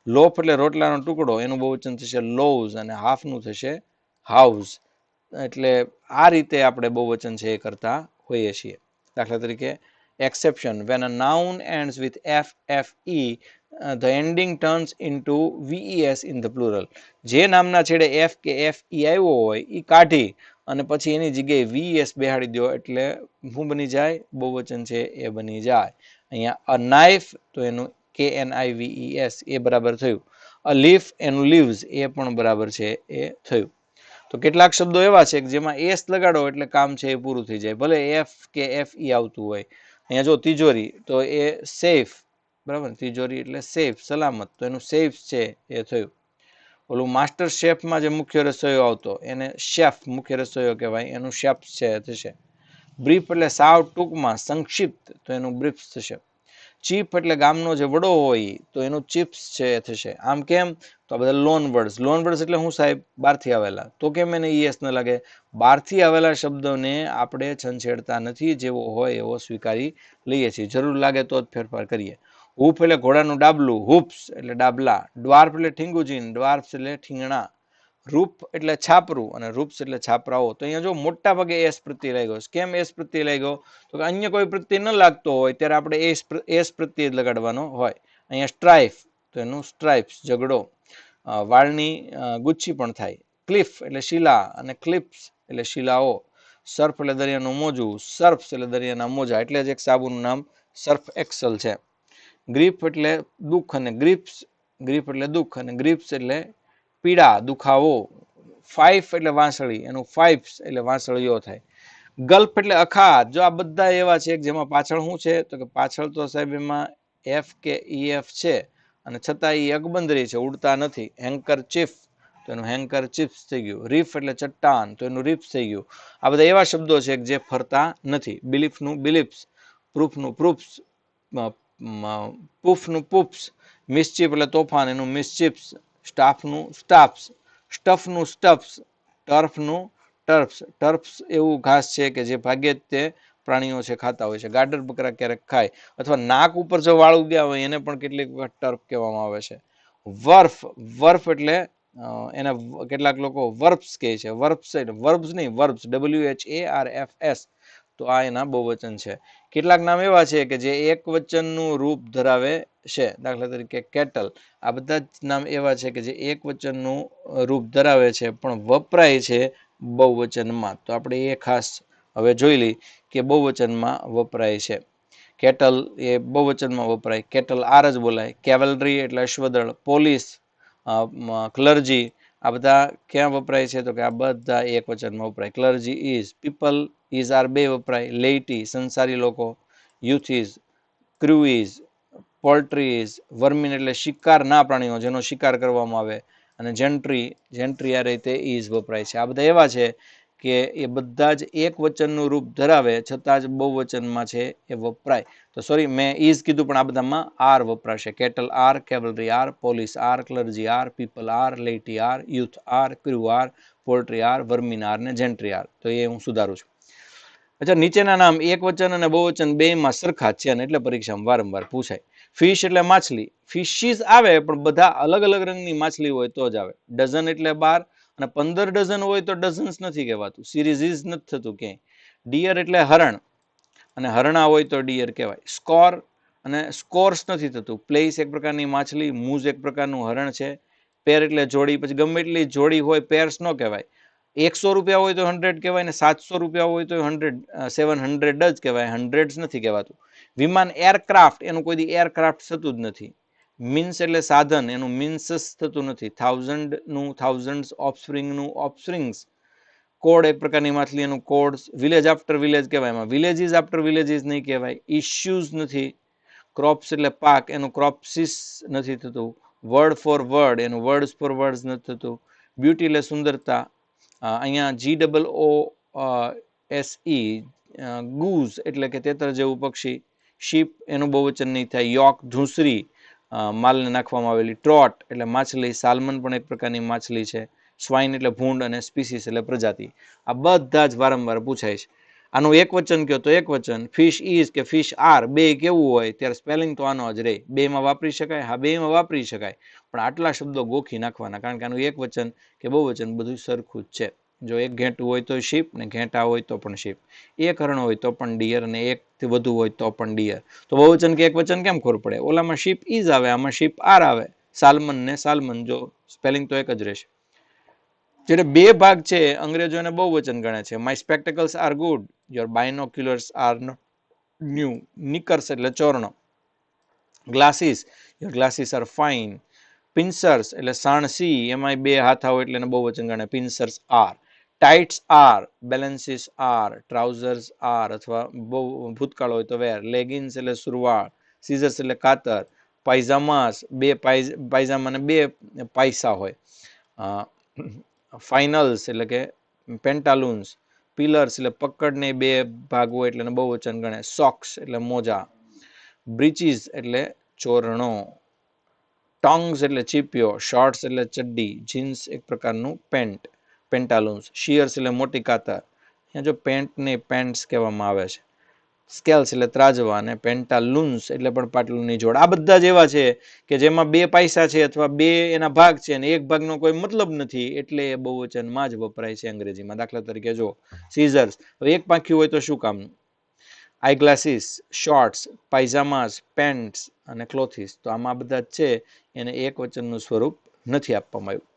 A: લોફ એટલે રોટલાનો ટુકડો, એનું બહુવચન થશે લોવ્સ, અને હાફનું થશે હાઉસ. એટલે આ રીતે આપણે બહુવચન છે એ કરતા હોઈએ છીએ. દાખલા તરીકે exception, when a noun ends with FFE, the ending turns into VES in the plural. જે નામના છેડે F કે FE આવ્યો હોય એ કાઢી અને પછી એની જગ્યાએ VES બેહાડી દો એટલે શું બની જાય? બહુવચન છે એ બની જાય. અહીંયા a knife તો એનું KNIVES એ બરાબર થયું. a leaf એનું leaves એ પણ બરાબર છે એ થયું. તો કેટલાક શબ્દો એવા છે કે જેમાં એસ લગાડો એટલે કામ છે એ પૂરું થઈ જાય, ભલે F કે FE આવતું હોય. અહીંયા જો તિજોરી તો એ સેફ, બરાબર, તિજોરી એટલે સેફ સલામત, તો એનું સેફ છે એ થયું. ઓલું માસ્ટર શેફમાં જે મુખ્ય રસોઈયો આવતો એને શેફ મુખ્ય રસોઈયો કહેવાય, એનું શેફ છે થશે. બ્રીફ એટલે સાવ ટૂંકમાં સંક્ષિપ્ત, તો એનું બ્રીફ થશે. ચીફ એટલે ગામનો જે વડો હોય તો એનું ચીફ્સ છે એ થશે. આમ કેમ? તો આ બધા લોન વર્ડ્સ એટલે હું સાહેબ? બહારથી આવેલા. તો કેમ એને ઈએસ ન લાગે? બહારથી આવેલા શબ્દોને આપણે છંછેડતા નથી, જેવો હોય એવો સ્વીકારી લઈએ છીએ. જરૂર લાગે તો જ ફેરફાર કરીએ. હૂફ એટલે ઘોડાનું ડાબલું, હૂપ્સ એટલે ડાબલા. ડ્વાર્ફ એટલે ઠીંગુજીન, ડ્વાર્ફ્સ એટલે ઠીંગણા. રૂપ એટલે છાપરું અને રૂપ્સ એટલે છાપરાઓ. તો અહીંયા જો મોટા ભાગે એસ પ્રત્યય લાગ્યો. કેમ એસ પ્રત્યય લાગ્યો? તો કે અન્ય કોઈ પ્રત્યય ન લાગતો હોય ત્યારે આપણે એસ પ્રત્યય લગાડવાનો હોય. અહીંયા સ્ટ્રાઇફ તો એનું સ્ટ્રાઇપ્સ, ઝઘડો. વાળની ગુચ્છી પણ થાય. ક્લિફ એટલે શિલા અને ક્લિપ્સ એટલે શિલાઓ. સર્ફ એટલે દરિયાનું મોજું, સર્ફ્સ એટલે દરિયાના મોજા. એટલે જ એક સાબુનું નામ સર્ફ એક્સલ છે. ગ્રીફ એટલે દુઃખ અને ગ્રીપ્સ, ગ્રીફ એટલે દુઃખ અને ગ્રીપ્સ એટલે પીડા, દુખાવો. ફાઇફ એટલે વાંસળી, એનું ફાઇફ્સ એટલે વાંસળીઓ થાય. ગલ્ફ એટલે અખાત. જો આ બધા એવા છે જેમાં પાછળ શું છે? તો કે પાછળ તો સાહેબ એમાં એફ કે ઈએફ છે અને છતાં એ અકબંધરી છે, ઉડતા નથી. હેન્કર ચીફ તો એનું હેન્કર ચીપ્સ થઈ ગયું. રીફ એટલે ચટ્ટાન તો એનું રીપ્સ થઈ ગયું. આ બધા એવા શબ્દો છે જે ફરતા નથી. બિલીફનું બિલીપ્સ, પ્રૂફનું પ્રૂફ્સ, પૂફનું પૂફ્સ. મિસચીફ એટલે તોફાન, એનું મિસચીપ્સ. સ્ટાફનું સ્ટાફ્સ, સ્ટફનું સ્ટફ્સ, ટર્ફનું ટર્ફ્સ. ટર્ફ્સ એવું ઘાસ છે કે જે ભાગ્યે જ તે પ્રાણીઓ છે ખાતા હોય છે. ગાડર બકરા ક્યારેક ખાય, અથવા નાક ઉપર જો વાળ ઉગ્યા હોય એને પણ કેટલીક વખત ટર્ફ કહેવામાં આવે છે. વર્ફ, વર્ફ એટલે એને કેટલાક લોકો વર્બ્સ કહે છે. વર્બ્સ એટલે વર્બ્સ નહીં, વર્બ્સ, WHARFS. તો આ એના બહુવચન છે. કેટલાક નામ એવા છે કે જે એક વચનનું રૂપ ધરાવે છે. દાખલા તરીકે કેટલ. આ બધા જ નામ એવા છે કે જે એક વચનનું રૂપ ધરાવે છે પણ વપરાય છે બહુવચનમાં. તો આપણે એ ખાસ હવે જોઈ લઈ કે બહુવચનમાં વપરાય છે. કેટલ એ બહુવચનમાં વપરાય. કેટલ આર જ બોલાય. કેવલરી એટલે અશ્વદળ. પોલીસ, ક્લર્જી, આ બધા ક્યાં વપરાય છે? તો કે આ બધા એક વચનમાં વપરાય. Clergy is. People is are બે વપરાય. લેઇટી સંસારી લોકો. Youth is. Crew is. Poultry is. Vermin એટલે શિકારના પ્રાણીઓ, જેનો શિકાર કરવામાં આવે. અને જેન્ટ્રી આ રીતે ઇઝ વપરાય છે. આ બધા એવા છે કે એ બધા જ એક વચનનું રૂપ ધરાવે છતાં જ બહુવચનમાં છે એ વપરાય. તો સોરી, મેં ઇઝ કીધું પણ આ બધામાં આર વપરાશે. Cattle are, cavalry are, police are, clergy are, people are, laity are, youth are, crew are, poultry are, vermin are ને જેન્ટ્રી આર. તો એ હું સુધારું છું. અચ્છા, નીચેના નામ એક વચન અને બહુવચન બેમાં સરખા છે અને એટલે પરીક્ષામાં વારંવાર પૂછાય. ફિશ એટલે માછલી. ફિશીસ આવે પણ બધા અલગ અલગ રંગની માછલી હોય તો જ આવે. ડઝન એટલે 12 અને 15 ડઝન હોય તો ડઝન્સ નથી કહેવાતું. સિરીઝ નથી થતું ક્યાંય. ડિયર એટલે હરણ અને હરણા હોય તો ડિયર કહેવાય. સ્કોર અને સ્કોર્સ નથી થતું. પ્લેસ એક પ્રકારની માછલી, મૂઝ એક પ્રકારનું હરણ છે. પેર એટલે જોડી. પછી ગમે એટલી જોડી હોય પેર્સ ન કહેવાય. 100 રૂપિયા હોય તો 100 કહેવાય ને 700 રૂપિયા હોય તો 700 જ કહેવાય. હંડ્રેડ્સ નથી કહેવાતું. વિમાન એરક્રાફ્ટ, એનું કોઈ દી એરક્રાફ્ટ થતું જ નથી. મીન્સ એટલે સાધન, એનું મીન્સસ થતું નથી. થાઉઝન્ડનું થાઉઝન્ડ્સ, ઓફસ્પ્રિંગનું ઓફસ્પ્રિંગ્સ. કોડ એક પ્રકારની માછલી, એનું કોડ્સ. વિલેજ આફ્ટર વિલેજ કહેવાય, એમાં વિલેજીસ આફ્ટર વિલેજીસ નહીં કહેવાય. ઇશ્યુઝ નથી. ક્રોપ્સ એટલે પાક, એનું ક્રોપ્સિસ નથી થતું. વર્ડ ફોર વર્ડ, એનું વર્ડ્સ ફોર વર્ડ્સ નથી થતું. બ્યુટી એટલે સુંદરતા. અહીંયા GOOSE, ગૂઝ એટલે કે તેતર જેવું પક્ષી. શીપ એનું બહુવચન નહીં થાય. યોક ધૂસરી, માલને નાખવામાં આવેલી. ટ્રોટ એટલે માછલી. સાલ્મન પણ એક પ્રકારની માછલી છે. સ્વાઇન એટલે ભૂંડ અને સ્પીસીસ એટલે પ્રજાતિ. આ બધા જ વારંવાર પૂછાય છે. આનું એક વચન કહો તો એક વચન. ફિશ ઇઝ કે ફિશ આર બે કેવું હોય ત્યારે સ્પેલિંગ તો આનો જ રહે. બેમાં વાપરી શકાય? હા, બેમાં વાપરી શકાય, પણ આટલા શબ્દો ગોખી નાખવાના, કારણ કે આનું એક વચન કે બહુવચન બધું સરખું જ છે. જો એક ઘેંટું હોય તો શીપ ને ઘેંટા હોય તો પણ શીપ. એક હરણ હોય તો પણ ડિયર અને એકથી વધુ હોય તો પણ ડિયર. તો બહુવચન કે એક વચન કેમ ખબર પડે? ઓલામાં શીપ ઇઝ આવે, આમાં શીપ આર આવે. સાલ્મન ને સાલ્મન, જો સ્પેલિંગ તો એક જ રહેશે. જ્યારે બે ભાગ છે અંગ્રેજો એને બહુવચન ગણે છે. My spectacles are good, your binoculars are new. Knickers એટલે ચોરણો. Glasses, your glasses are fine. Pincers એટલે સાણસી, એમાં બે હાથા હોય એટલે એને બહુવચન ગણે. Pincers are. Tights are, balances are. Trousers are, અથવા બહુ ભૂતકાળ હોય તો વેર. લેગિન્સ એટલે સુરવાળ. સીઝર્સ એટલે કાતર. પાયજામાસ, બે પાયજામા ને બે પાયસા હોય. ફાઇનલ્સ એટલે કે પેન્ટાલુન્સ. પિલર્સ એટલે પકડને બે ભાગ હોય એટલે બહુવચન ગણે. સોક્સ એટલે મોજા. બ્રીચીસ એટલે ચોરણો, ટોંગ્સ એટલે ચીપિયો, શોર્ટ્સ એટલે ચડ્ડી, જીન્સ એક પ્રકારનું પેન્ટ, પેન્ટાલુન્સ, શિયર્સ એટલે મોટી કાતર. અહીંયા જો પેન્ટને પેન્ટ્સ કહેવામાં આવે છે. સ્કેલ્સ એટલે ત્રાજવા અને પેન્ટાલુન્સ એટલે પણ પાટલુંની જોડ. આ બધા જ એવા છે કે જેમાં બે પાયસા છે અથવા બે એના ભાગ છે અને એક ભાગનો કોઈ મતલબ નથી, એટલે એ બહુવચનમાં જ વપરાય છે અંગ્રેજીમાં. દાખલા તરીકે જો સીઝર્સ, એક પાંખ્યું હોય તો શું કામનું? આઈ ગ્લાસીસ, શોર્ટ્સ, પાયજામાસ, પેન્ટ્સ અને ક્લોથીસ. તો આમાં બધા જ છે, એને એક વચનનું સ્વરૂપ નથી આપવામાં આવ્યું.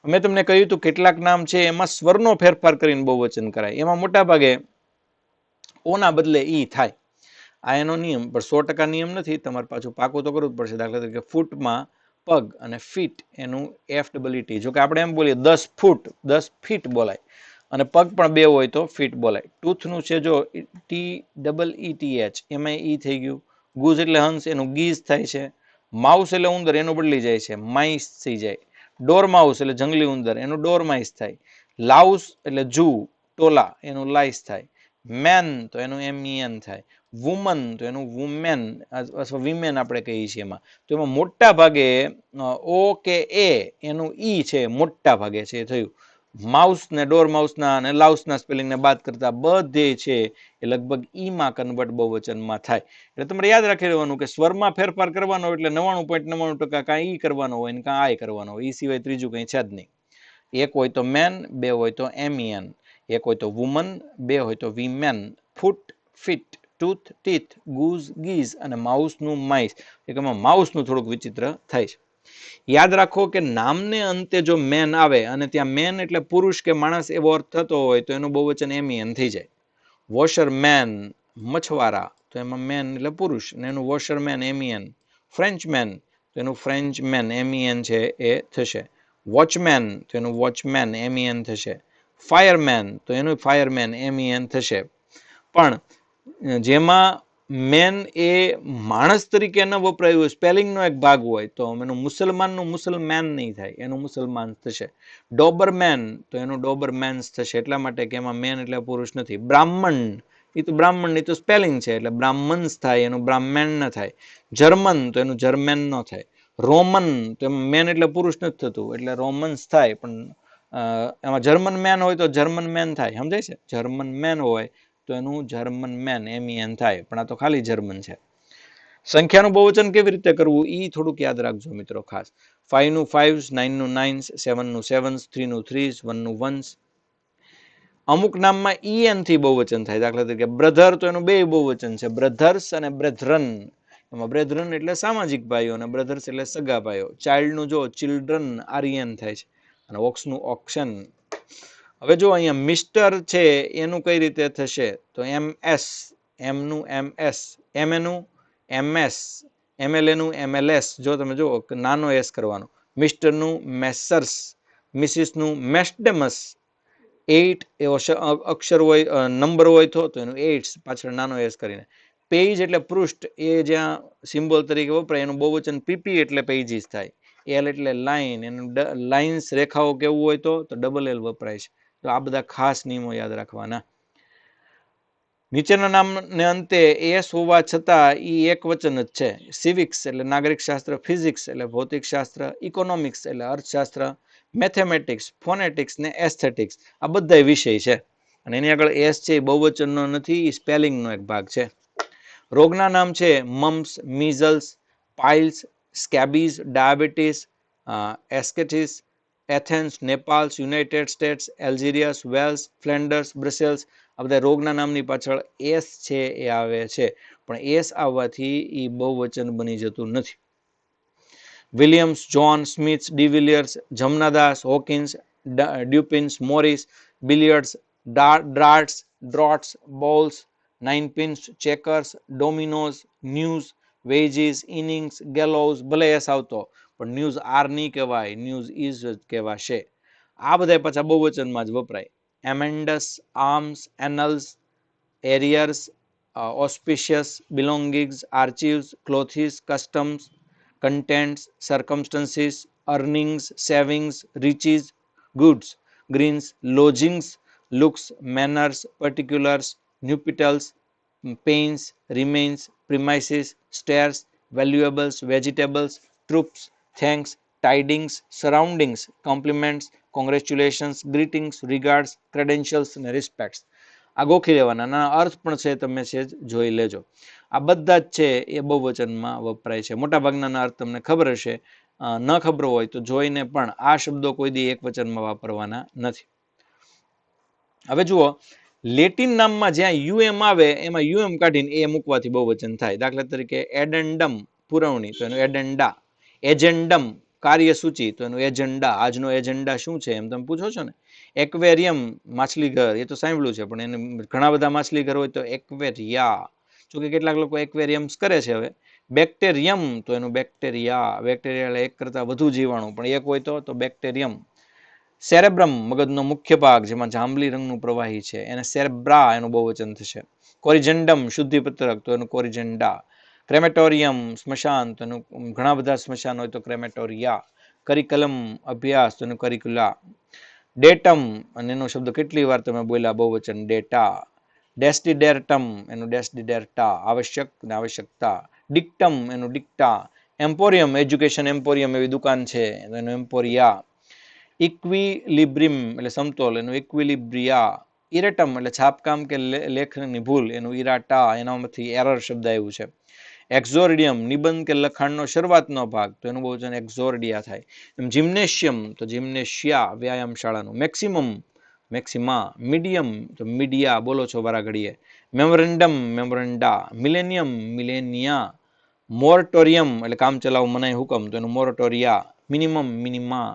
A: મેં તમને કહ્યું હતું કેટલાક નામ છે એમાં સ્વરનો ફેરફાર કરીને બહુવચન કરાય. એમાં મોટા ભાગે ઓના બદલે ઈ થાય. આ એનો નિયમ, પણ 100% નિયમ નથી. તમારે પાછું પાકું તો કરવું જ પડશે. દાખલા તરીકે ફૂટમાં પગ અને ફીટ એનું FEET. જો કે આપણે એમ બોલીએ 10 ફૂટ, 10 ફીટ બોલાય, અને પગ પણ બે હોય તો ફીટ બોલાય. ટૂથનું છે જો TEETH, એમાં ઈ થઈ ગયું. ગુઝ એટલે હંસ, એનું ગીઝ થાય છે. માઉસ એટલે ઉંદર, એનું બદલી જાય છે, માઇસ થઈ જાય. ડોર માઉસ એટલે જંગલી ઉંદર, એનું ડોર માઇસ થાય. લાઉસ એટલે જુ, ટોલા, એનું લાઈસ થાય. મેન તો એનું MEN થાય. વુમન તો એનું વુમેન અથવા વિમેન આપણે કહીએ છીએ એમાં. તો એમાં મોટા ભાગે ઓ કે એ એનું ઈ છે, મોટા ભાગે છે થયું. માઉસ ને ડોર માઉસના અને લાઉસના સ્પેલિંગને બાદ કરતા બધે છે એ લગભગ ઈમાં કન્વર્ટ બહુવચનમાં થાય. એટલે તમારે યાદ રાખી લેવાનું કે સ્વરમાં ફેરફાર કરવાનો એટલે 99.99% કાં ઈ કરવાનો હોય ને કાં આઈ કરવાનો હોય. ઈ સિવાય ત્રીજું કંઈ છે જ નહીં. એક હોય તો મેન, બે હોય તો MEN, એક હોય તો વુમન, બે હોય તો વીમેન, ફૂટ, ફીટ, ટૂથ, ટીથ, ગુઝ, ગીઝ અને માઉસનું માઇસ. એમાં માઉસનું થોડુંક વિચિત્ર થાય છે. યાદ રાખો કે નામને અંતે જો મેન આવે અને ત્યાં મેન એટલે પુરુષ કે માણસ એવો અર્થ થતો હોય તો એનું બહુવચન MEN થઈ જાય. વોશરમેન, મછવારા, તો એમાં મેન એટલે પુરુષ અને એનું વોશરમેન MEN. ફ્રેન્ચમેન તો એનું ફ્રેન્ચમેન MEN છે એ થશે. વોચમેન તો એનું વોચમેન MEN થશે. ફાયરમેન તો એનું ફાયરમેન MEN થશે. પણ જેમાં મેન એ માણસ તરીકે ન વપરાયું હોય, સ્પેલિંગનો એક ભાગ હોય, તો એનું મુસલમાનનું મુસલમાન નહીં થાય, એનું મુસલમાન થશે. ડોબરમેન તો એનું ડોબરમેન્સ થશે. એટલા માટે કે એમાં મેન એટલે પુરુષ નથી. બ્રાહ્મણ, એ તો બ્રાહ્મણની તો સ્પેલિંગ છે એટલે બ્રાહ્મન્સ થાય, એનું બ્રાહ્મણ ન થાય. જર્મન તો એનું જર્મેન ન થાય. રોમન તો એમાં મેન એટલે પુરુષ નથી થતું એટલે રોમન્સ થાય. પણ એમાં જર્મન મેન હોય તો જર્મન મેન થાય. સમજાય છે? જર્મન મેન હોય તો એનું જર્મન મેન MEN થાય. પણ આ તો ખાલી જર્મન છે. સંખ્યાનું બહુવચન કેવી રીતે કરવું એ થોડુંક યાદ રાખજો મિત્રો ખાસ. 5 નું 5s, 9 નું 9s, 7 નું 7s, 3 નું 3s, 1 નું 1s. અમુક નામમાં EN થી બહુવચન થાય. દાખલા તરીકે બ્રધર તો એનું બે બહુવચન છે, બ્રધર્સ અને બ્રેધરન. એમાં બ્રેધરન એટલે સામાજિક ભાઈઓ અને બ્રધર્સ એટલે સગા ભાઈઓ. ચાઇલ્ડનું જો ચિલ્ડ્રન REN થાય છે અને ઓક્સનું ઓક્શન. હવે જો અહીંયા મિસ્ટર છે એનું કઈ રીતે થશે તો MS, એમનું MS, MNનું MS, MLAનું MLS. જો તમે જુઓ નાનો એસ કરવાનો. મિસ્ટરનું મેસર્સ, મિસિસનું મેસ્ડેમસ. 8 એવો અક્ષર હોય, નંબર હોય તો એનું 8 પાછળ નાનો એસ કરીને. પેજ એટલે પૃષ્ઠ, એ જ્યાં સિમ્બોલ તરીકે વપરાય એનું બહુવચન PP એટલે પેજીસ થાય. L એટલે લાઈન, એનું લાઇન્સ રેખાઓ કેવું હોય તો ડબલ L વપરાય છે. તો આ બધા ખાસ નિયમો યાદ રાખવાના. નીચેના નામને અંતે એસ હોવા છતાં એ એક વચન જ છે. સિવિક્સ એટલે નાગરિક શાસ્ત્ર, ફિઝિક્સ એટલે ભૌતિક શાસ્ત્ર, ઇકોનોમિક્સ એટલે અર્થશાસ્ત્ર, મેથેમેટિક્સ, ફોનેટિક્સ ને એસ્થેટિક્સ આ બધા વિષય છે. અને એની આગળ એસ છે એ બહુવચનનો નથી, એ સ્પેલિંગનો એક ભાગ છે. રોગના નામ છે mumps, measles, piles, scabies, diabetes, ascites, Athens, Nepal, United States, Algiers, Wales, Flanders, Brussels. આ બધા રોગના નામની પાછળ એસ છે એ આવે છે, પણ એસ આવવાથી એ બહુવચન બની જતું નથી. Williams, John, Smiths, de Villiers, Jamnadas, Hawkins, Dupins, Morris, billiards, darts, draughts, bowls, nine pins, checkers, dominoes, news, wages, innings, gallows. ભલે એસ આવતો પણ ન્યૂઝ આર નહીં કહેવાય, ન્યૂઝ ઇઝ જ કહેવાશે. આ બધા પાછા બહુવચનમાં જ વપરાય. Amends, arms, annals, arrears, auspicious, belongings, archives, clothes, customs, contents, circumstances, earnings, savings, riches, goods, greens, lodgings, looks, manners, particulars, nuptials, pains, remains, premises, stairs, valuables, vegetables, troops, thanks, tidings, surroundings, compliments, congratulations, greetings, regards, credentials અને રિસ્પેક્ટ્સ. આ ગોખી લેવાના. આના અર્થ પણ છે તમે છે જોઈ લેજો. આ બધા જ છે એ બહુવચનમાં વપરાય છે. મોટાભાગના અર્થ તમને ખબર હશે. ન ખબર હોય તો જોઈને પણ આ શબ્દો કોઈ દી એક વચનમાં વાપરવાના નથી. હવે જુઓ, લેટિન નામમાં જ્યાં યુએમ આવે એમાં યુએમ કાઢીને એ મૂકવાથી બહુવચન થાય. દાખલા તરીકે એડેન્ડમ પુરવણી તો એનું એડેન્ડા, એજેન્ડમ કાર્યસૂચિ તો એનું એજન્ડા. આજનો એજન્ડા શું છે એમ તમે પૂછો છો ને. એક્વેરિયમ માછલીઘર, એ તો સાંભળ્યું છે, પણ એને ઘણા બધા માછલીઘર હોય તો એક્વેરિયા. જોકે કેટલાક લોકો એક્વેરિયમ્સ કરે છે હવે. બેક્ટેરિયમ તો એનું બેક્ટેરિયા. બેક્ટેરિયા એટલે એક કરતા વધુ જીવાણુ, પણ એક હોય તો બેક્ટેરિયમ. સેરેબ્રમ મગજનો મુખ્ય ભાગ જેમાં જાંબલી રંગનું પ્રવાહી છે એને સેરેબ્રા એનું બહુવચન થશે. કોરિજેન્ડમ શુદ્ધિપત્રક તો એનું કોરિજેન્ડા. ક્રેમેટોરિયમ સ્મશાન તો એનું ઘણા બધા સ્મશાન હોય તો ક્રેમેટોરિયા. કરિકલમ અભ્યાસ તો એનું કરિક્યુલા. ડેટમ અને એનો શબ્દ કેટલી વાર તમે બોલ્યા બહુવચન ડેટા. ડેસ્ટિડેરટમ એનું ડેસ્ટિડેરટા આવશ્યક ને આવશ્યકતા. ડિક્ટમ એનું ડિક્ટા. એમ્પોરિયમ એજ્યુકેશન એમ્પોરિયમ એવી દુકાન છે એનું એમ્પોરિયા. ઇક્વિલિબ્રિમ એટલે સમતોલ એનું ઇક્વિલિબ્રિયા. ઇરેટમ એટલે છાપકામ કે લેખનની ભૂલ એનું ઇરાટા. એનામાંથી એરર શબ્દ આવ્યું છે. એક્ઝોર્ડિયમ નિબંધ કે લખાણનો શરૂઆતનો ભાગ તો એનું બહુવચન એક્ઝોર્ડિયા થાય. એમ જિમ્નેશિયમ તો જિમ્નેશિયા વ્યાયામશાળાનું. Maximum maxima. મીડિયમ તો મીડિયા બોલો છો વારા ઘડીએ. Memorandum memoranda. Millennium millennia. Moratorium એટલે કામ ચલાવ મનાઈ હુકમ તો એનું moratoria. Minimum minima.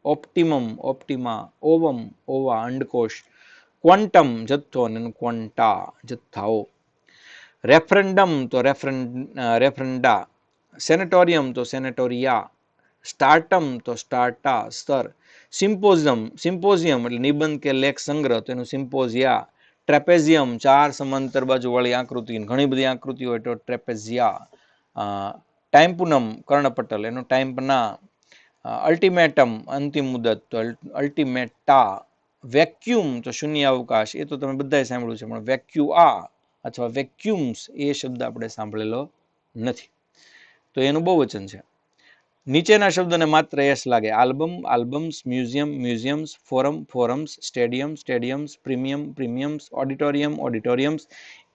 A: Optimum optima. Ovum ova અંડકોશ. ક્વોન્ટમ જથ્થો અને એનું ક્વોન્ટા જથ્થાઓ. રેફરન્ડમ તો રેફરન્ડા. સેનેટોરિયમ તો સેનેટોરિયા. સ્ટાર્ટમ તો સ્ટાર્ટા સ્તર. સિમ્પોઝિયમ એટલે નિબંધ કે લેખ સંગ્રહ તો એનું સિમ્પોઝિયા. ટ્રેપેઝિયમ ચાર સમાંતર બાજુ વાળી આકૃતિ, ઘણી બધી આકૃતિ હોય તો ટ્રેપેઝિયા. ટાઈમ્પુનમ કર્ણપટલ એનું ટાઈમ્પના. અલ્ટિમેટમ અંતિમ મુદત તો અલ્ટિમેટા. વેક્યુમ તો શૂન્ય અવકાશ, એ તો તમે બધાએ સાંભળ્યું છે, પણ વેક્યુઆ અથવા વેક્યુમ્સ એ શબ્દ આપણે સાંભળેલો નથી. તો એનું બહુવચન છે. નીચેના શબ્દોને માત્ર એસ લાગે. Album albums. Museum museums. Forum forums. Stadium stadiums. Premium premiums. Auditorium auditoriums.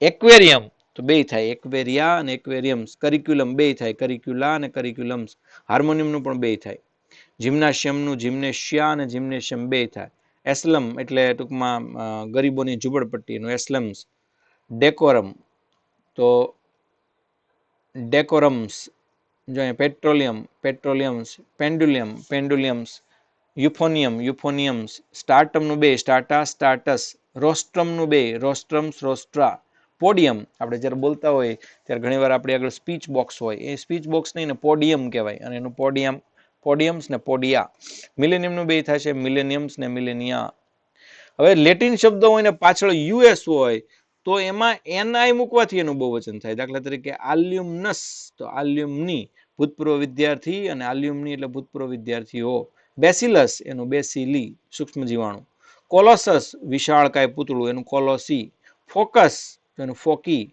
A: Aquarium તો બે થાય એક્વેરિયા અને એક્વેરિયમ્સ. કરિક્યુલમ બે થાય કરિક્યુલા અને કરિક્યુલમ્સ. હાર્મોનિયમનું પણ બે થાય. જિમ્નાશિયમનું જિમ્નેશિયા અને જિમ્નેશિયમ બે થાય. એસ્લમ એટલે ટૂંકમાં ગરીબોની ઝૂંપડપટ્ટીનું એસ્લમ્સ. ડેકોરમ તો ડેકોરમ્સ. જો અહીંયા પેટ્રોલિયમ પેટ્રોલિયમ્સ. પેન્ડુલિયમ પેન્ડુલિયમ્સ. યુફોનિયમ યુફોનિયમ્સ. સ્ટાર્ટમનું બે સ્ટાર્ટા સ્ટાર્ટસ. રોસ્ટ્રમનું બે રોસ્ટ્રમ્સ રોસ્ટ્રા. પોડિયમ આપણે જ્યારે બોલતા હોય ત્યારે ઘણીવાર આપણી આગળ સ્પીચ બોક્સ હોય, એ સ્પીચ બોક્સ નહીં ને પોડિયમ કહેવાય, અને એનું પોડિયમ પોડિયમ્સ ને પોડિયા. મિલેનિયમનું બે થશે મિલેનિયમ્સ ને મિલેનિયા. હવે લેટિન શબ્દ હોય ને પાછળ યુએસ હોય તો એમાં એનઆઈ મૂકવાથી એનું બહુવચન થાય. દાખલા તરીકે આલ્યુમનસ તો આલ્યુમની ભૂતપૂર્વ વિદ્યાર્થી, અને આલ્યુમની એટલે ભૂતપૂર્વ વિદ્યાર્થીઓ. બેસિલસ એનું બેસિલી સૂક્ષ્મ જીવાણુ. કોલોસસ વિશાળકાય પૂતળું એનું કોલોસી. ફોકસ તો એનું ફોકી.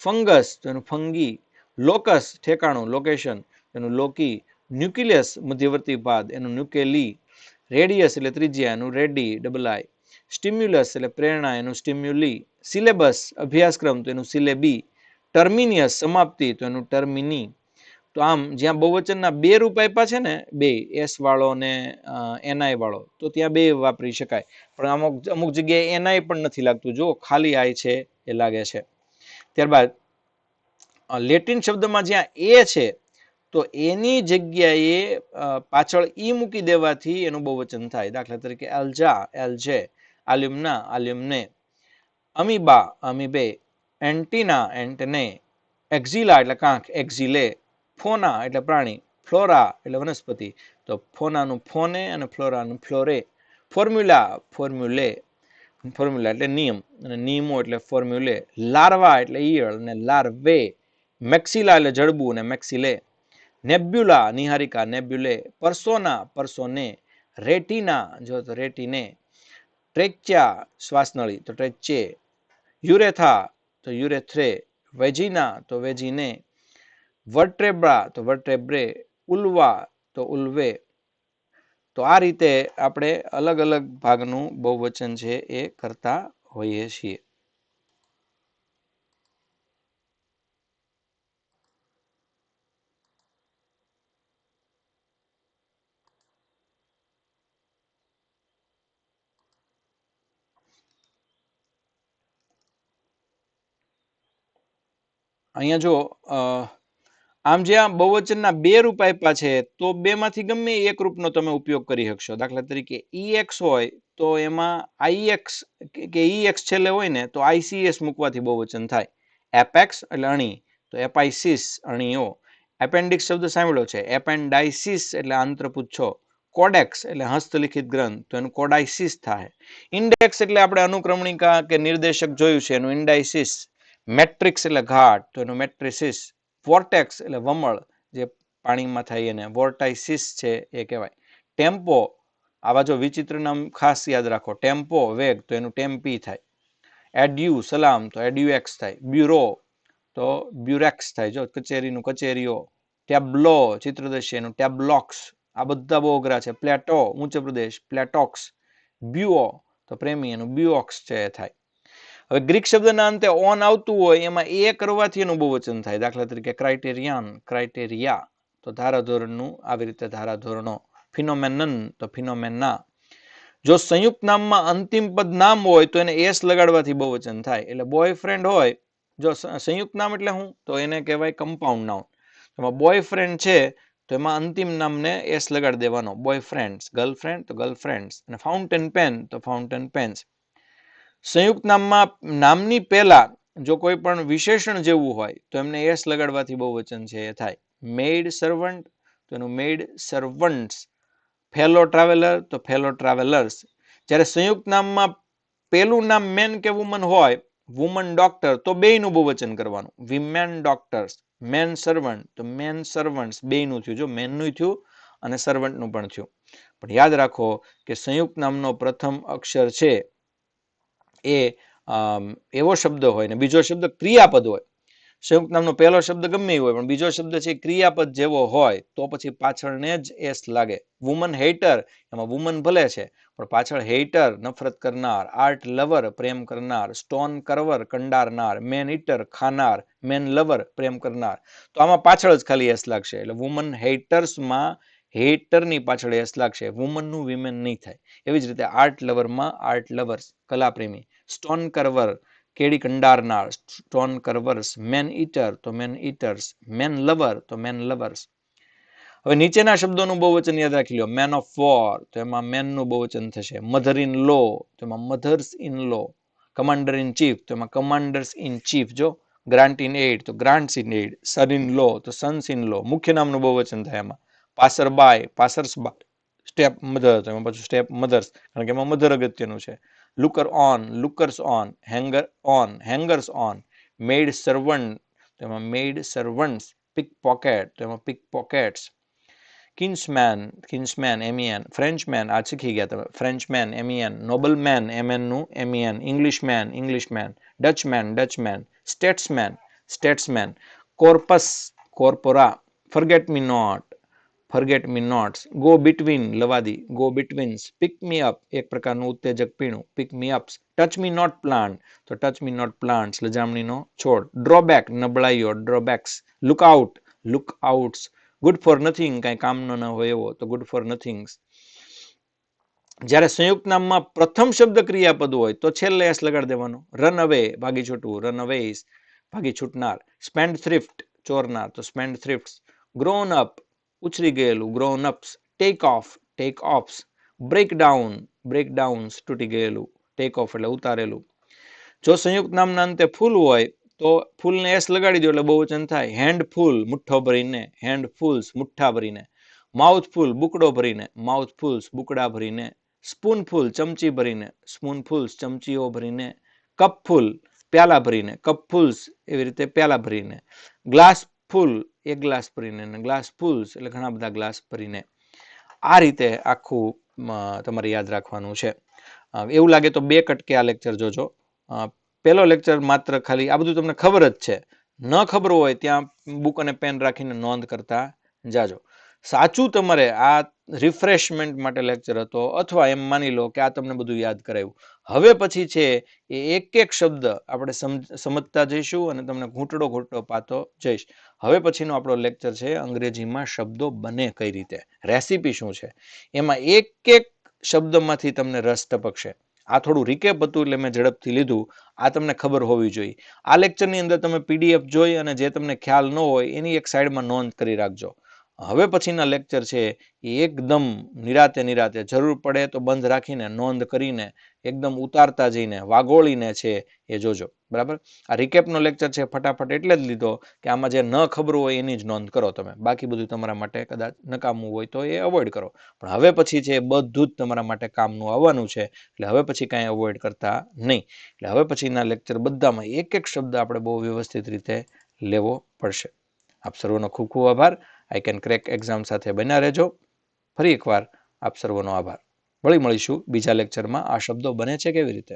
A: ફંગસ તો એનું ફંગી. લોકસ ઠેકાણું લોકેશન એનું લોકી. ન્યુક્લિયસ મધ્યવર્તી પાદ એનું ન્યુકેલી. રેડિયસ એટલે ત્રિજ્યા એનું રેડી ડબલ આઈ. સ્ટિમ્યુલસ એટલે પ્રેરણા એનું સ્ટિમ્યુલી. સિલેબસ અભ્યાસક્રમ તો એનું સિલેબી. ટર્મિનિયસ સમાપ્તિ તો એનું ટર્મિની. તો આમ જ્યાં બહુવચનના બે રૂપ આપ્યા છે ને, બે એસ વાળો ને એનઆઈ વાળો, તો ત્યાં બે વાપરી શકાય. પણ અમુક જગ્યાએ એનઆઈ પણ નથી લાગતું, જો ખાલી આઈ છે એ લાગે છે. ત્યારબાદ લેટિન શબ્દમાં જ્યાં એ છે તો એની જગ્યાએ પાછળ ઈ મૂકી દેવાથી એનું બહુવચન થાય. દાખલા તરીકે એલ્જા એલ્જે. આલ્યુમના આલ્યુમને. અમીબા અમીબે. એન્ટીના એન્ટને. એક્ઝિલા એટલે કાંખ એક્ઝિલે. ફોના એટલે પ્રાણી. ફ્લોરા એટલે વનસ્પતિ તો ફોનાનું ફોને અને ફ્લોરાનું ફ્લોરે. ફોર્મ્યુલા ફોર્મ્યુલે. ફોર્મ્યુલા એટલે નિયમ અને નિયમો એટલે ફોર્મ્યુલે. લાર્વા એટલે ઈયળ અને લાર્વે. મેક્સિલા એટલે જડબું અને મેક્સિલે. નેબ્યુલા નિહારિકા નેબ્યુલે. પર્સોના પર્સોને. રેટિના જો તો રેટિને. ટ્રેચ્યા શ્વાસનળી તો ટ્રેચે. યુરેથા તો યુરેથ્રે. વેજીના તો વેજીને, વર્ટ્રેબ્રા તો વર્ટ્રેબ્રે, ઉલ્વા તો ઉલ્વે. તો આ રીતે આપણે અલગ અલગ ભાગનું બહુવચન છે એ કરતા હોઈએ છીએ. અહીંયા જો આમ જે આ બહુવચનના બે રૂપ આપ્યા છે તો બેમાંથી ગમે એક રૂપનો તમે ઉપયોગ કરી શકશો. દાખલા તરીકે EX હોય તો એમાં IX કે EX છેલ્લે હોય ને તો ICS મૂકવાથી બહુવચન થાય. એપેક્સ એટલે અણી તો એપાઇસિસ અણીઓ. એપેન્ડિક્સ શબ્દ સાંભળ્યો છે. એપેન્ડાઇસિસ એટલે આંત્રપુચ્છો. કોડેક્સ એટલે હસ્તલિખિત ગ્રંથ તો એનું કોડાઇસિસ થાય. ઇન્ડેક્સ એટલે આપણે અનુક્રમણિકા કે નિર્દેશક જોયું છે એનું ઇન્ડાઇસિસ. મેટ્રિક્સ એટલે ઘાટ તો એનું મેટ્રિસિસ. વોર્ટેક્સ એટલે વમળ જે પાણીમાં થાય એને વોર્ટાઇસિસ છે એ કહેવાય. ટેમ્પો આવા જો વિચિત્ર નામ ખાસ યાદ રાખો. ટેમ્પો વેગ તો એનું ટેમ્પી થાય. એડ્યુ સલામ તો એડ્યુએક્સ થાય. બ્યુરો તો બ્યુરેક્સ થાય. જો કચેરીનું કચેરીઓ. ટેબ્લો ચિત્રદૃશ્ય એનું ટેબ્લોક્સ. આ બધા બહુ અઘરા છે. પ્લેટો ઉચ્ચ પ્રદેશ પ્લેટોક્સ. બ્યુઓ તો પ્રેમી એનું બ્યુઓક્સ છે થાય. હવે ગ્રીક શબ્દના અંતે ઓન આવતું હોય એમાં એ કરવાથી એનું બહુવચન થાય. દાખલા તરીકે ક્રાઇટેરિયન ક્રાઇટેરિયા તો ધારાધોરણનું આવી રીતે ધારાધોરણો. ફિનોમેનન તો ફિનોમેના. જો સંયુક્ત નામમાં અંતિમ પદ નામ હોય તો એને એસ લગાડવાથી બહુવચન થાય. એટલે બોયફ્રેન્ડ હોય જો સંયુક્ત નામ એટલે શું તો એને કહેવાય કમ્પાઉન્ડ નાઉન. એમાં બોયફ્રેન્ડ છે તો એમાં અંતિમ નામને એસ લગાડી દેવાનો. બોયફ્રેન્ડ્સ ગર્લફ્રેન્ડ તો ગર્લફ્રેન્ડ્સ. અને ફાઉન્ટેન પેન તો ફાઉન્ટેન પેન્સ. સંયુક્ત નામમાં નામની પહેલા જો કોઈ પણ વિશેષણ જેવું હોય તો એમને એસ લગાડવાથી બહુવચન છે એ થાય. મેડ સર્વન્ટ તો એનું મેડ સર્વન્ટ્સ. ફેલો ટ્રાવેલર તો ફેલો ટ્રાવેલર્સ. જ્યારે સંયુક્ત નામમાં પેલું નામ મેન કે વુમન હોય વુમન ડોક્ટર તો બેયનું બહુવચન કરવાનું. Women doctors. મેન સર્વન્ટ તો મેન સર્વન્ટ્સ. બેયનું થયું. જો મેનનું થયું અને સર્વન્ટનું પણ થયું. પણ યાદ રાખો કે સંયુક્ત નામનો પ્રથમ અક્ષર છે એ એવો શબ્દ હોય ને બીજો શબ્દ ક્રિયાપદ હોય. સંયુક્ત નામનો પહેલો શબ્દ ગમે હોય પણ બીજો શબ્દ છે ક્રિયાપદ જેવો હોય તો પછી પાછળને જ એસ લાગે. વુમન હેટર એમાં વુમન ભલે છે પણ પાછળ હેટર નફરત કરનાર. આર્ટ લવર પ્રેમ કરનાર. સ્ટોન કરવર કંડારનાર. મેન ઈટર ખાનાર. મેન લવર પ્રેમ કરનાર. તો આમાં પાછળ જ ખાલી એસ લાગશે. એટલે વુમન હેટર્સમાં હેટરની પાછળ એસ લાગશે. વુમનનું વિમેન નહીં થાય. એવી જ રીતે આર્ટ લવરમાં આર્ટ લવર્સ કલાપ્રેમી. સ્ટોન કરવર કેડી કંડારનાર. Stone carvers. મેન ઈટર તો મેન ઈટર્સ. મેન લવર તો મેન લવર્સ. હવે નીચેના શબ્દોનું બહુવચન યાદ રાખી લો. મેન ઓફ વોર તો એમાં મેનનું બહુવચન થશે. મધર ઇન લો તો એમાં mothers in law. Commander in chief તો એમાં કમાન્ડર્સ ઇન ચીફ. જો ગ્રાન્ટ ઇન એડ તો grants in aid. Son in law તો સન્સ ઇન લો. મુખ્ય નામનું બહુવચન થાય એમાં. Passer by passers by. Stepmother તો એમાં પાછું સ્ટેપ મધર્સ કારણ કે એમાં મધર અગત્યનું છે. Looker on lookers on. Hanger on hangers on. Maidservant તો એમાં મેડ સર્વન્ટ્સ. પિક પોકેટ તો એમાં pickpockets. Kinsman kinsmen MEN. Frenchman આ શીખી ગયા તમે. Frenchmen MEN. નોબલમેન MN નું MEN. Englishman Englishmen. Dutchman Dutchmen. Statesman statesmen. Corpus corpora. Forget me not forget me nots. Go between લવાદી go betweens. Pick me up એક પ્રકારનું ઉત્તેજક પીણું. Pick me ups. Touch me not plant તો ટચ મી નોટ પ્લાન્ટ્સ લજામણીનો છોડ. ડ્રોબેક નબળાઈઓ drawbacks. Look out look outs. Good for nothing કાંઈ કામનો ન હોય એવો તો ગુડ ફોર નથિંગ્સ. જ્યારે સંયુક્ત નામમાં પ્રથમ શબ્દ ક્રિયાપદ હોય તો છેલ્લે એસ લગાડી દેવાનો. રન અવે ભાગી છૂટવું રન અવેઝ ભાગી છૂટનાર. સ્પેન્ડ થ્રિફ્ટ ચોરનાર તો સ્પેન્ડ થ્રિફ્ટ્સ. ગ્રોન અપ ઉછરી ગયેલું grown ups. Take offs. Breakdown breakdowns તૂટી ગયેલું. ટેક ઓફ એટલે ઉતારેલું. જો સંયુક્ત નામના અંતે ફૂલ હોય તો ફૂલને એસ લગાડી દો એટલે બહુવચન થાય. હેન્ડફુલ મુઠ્ઠો ભરીને. હેન્ડફુલ્સ મુઠ્ઠા ભરીને. માઉથફુલ બુકડો ભરીને. માઉથફુલ્સ બુકડા ભરીને. સ્પૂનફુલ ચમચી ભરીને. સ્પૂનફુલ્સ ચમચીઓ ભરીને. કપફુલ પ્યાલા ભરીને. કપફુલ્સ એવી રીતે પ્યાલા ભરીને. ગ્લાસ ફૂલ એક ગ્લાસ ભરીને. ગ્લાસ ફૂલ્સ એટલે ઘણા બધા ગ્લાસ ભરીને. આ રીતે આખું તમારે યાદ રાખવાનું છે. એવું લાગે તો બે કટકે આ લેક્ચર જોજો. પહેલો લેક્ચર માત્ર ખાલી આ બધું તમને ખબર જ છે ન ખબર હોય ત્યાં બુક અને પેન રાખીને નોંધ કરતા જાજો. સાચું તમારે આ રિફ્રેશમેન્ટ માટે લેક્ચર હતો, અથવા એમ માની લો કે આ તમને બધું યાદ કરાવ્યું. હવે પછી છે એ એક એક શબ્દ આપણે સમજતા જઈશું અને તમને ઘૂંટડો પાતો જઈશ. હવે પછીનો આપણો લેક્ચર છે અંગ્રેજીમાં શબ્દો બને કઈ રીતે, રેસીપી શું છે, એમાં એક એક શબ્દમાંથી તમને રસ ટપકશે. આ થોડું રિકેપ હતું એટલે મેં ઝડપથી લીધું. આ તમને ખબર હોવી જોઈએ. આ લેક્ચરની અંદર તમે પીડીએફ જોઈ અને જે તમને ખ્યાલ ન હોય એની એક સાઈડમાં નોંધ કરી રાખજો. હવે પછીના લેક્ચર છે એ એકદમ નિરાતે જરૂર પડે તો બંધ રાખીને નોંધ કરીને એકદમ ઉતારતા જઈને વાગોળીને છે એ જોજો. બરાબર. આ રિકેપનો લેક્ચર છે ફટાફટ એટલે જ લીધો કે આમાં જે ન ખબર હોય એની જ નોંધ કરો તમે. બાકી બધું તમારા માટે કદાચ નકામું હોય તો એ અવોઇડ કરો. પણ હવે પછી છે બધું જ તમારા માટે કામનું આવવાનું છે. એટલે હવે પછી કાંઈ અવોઇડ કરતા નહીં. એટલે હવે પછીના લેક્ચર બધામાં એક એક શબ્દ આપણે બહુ વ્યવસ્થિત રીતે લેવો પડશે. આપ સર્વનો ખૂબ ખૂબ આભાર. આઈ કેન ક્રેક એક્ઝામ સાથે બન્યા રહેજો. ફરી એકવાર આપ સર્વનો આભાર. મળીશું બીજા લેક્ચરમાં આ શબ્દો બને છે કેવી રીતે.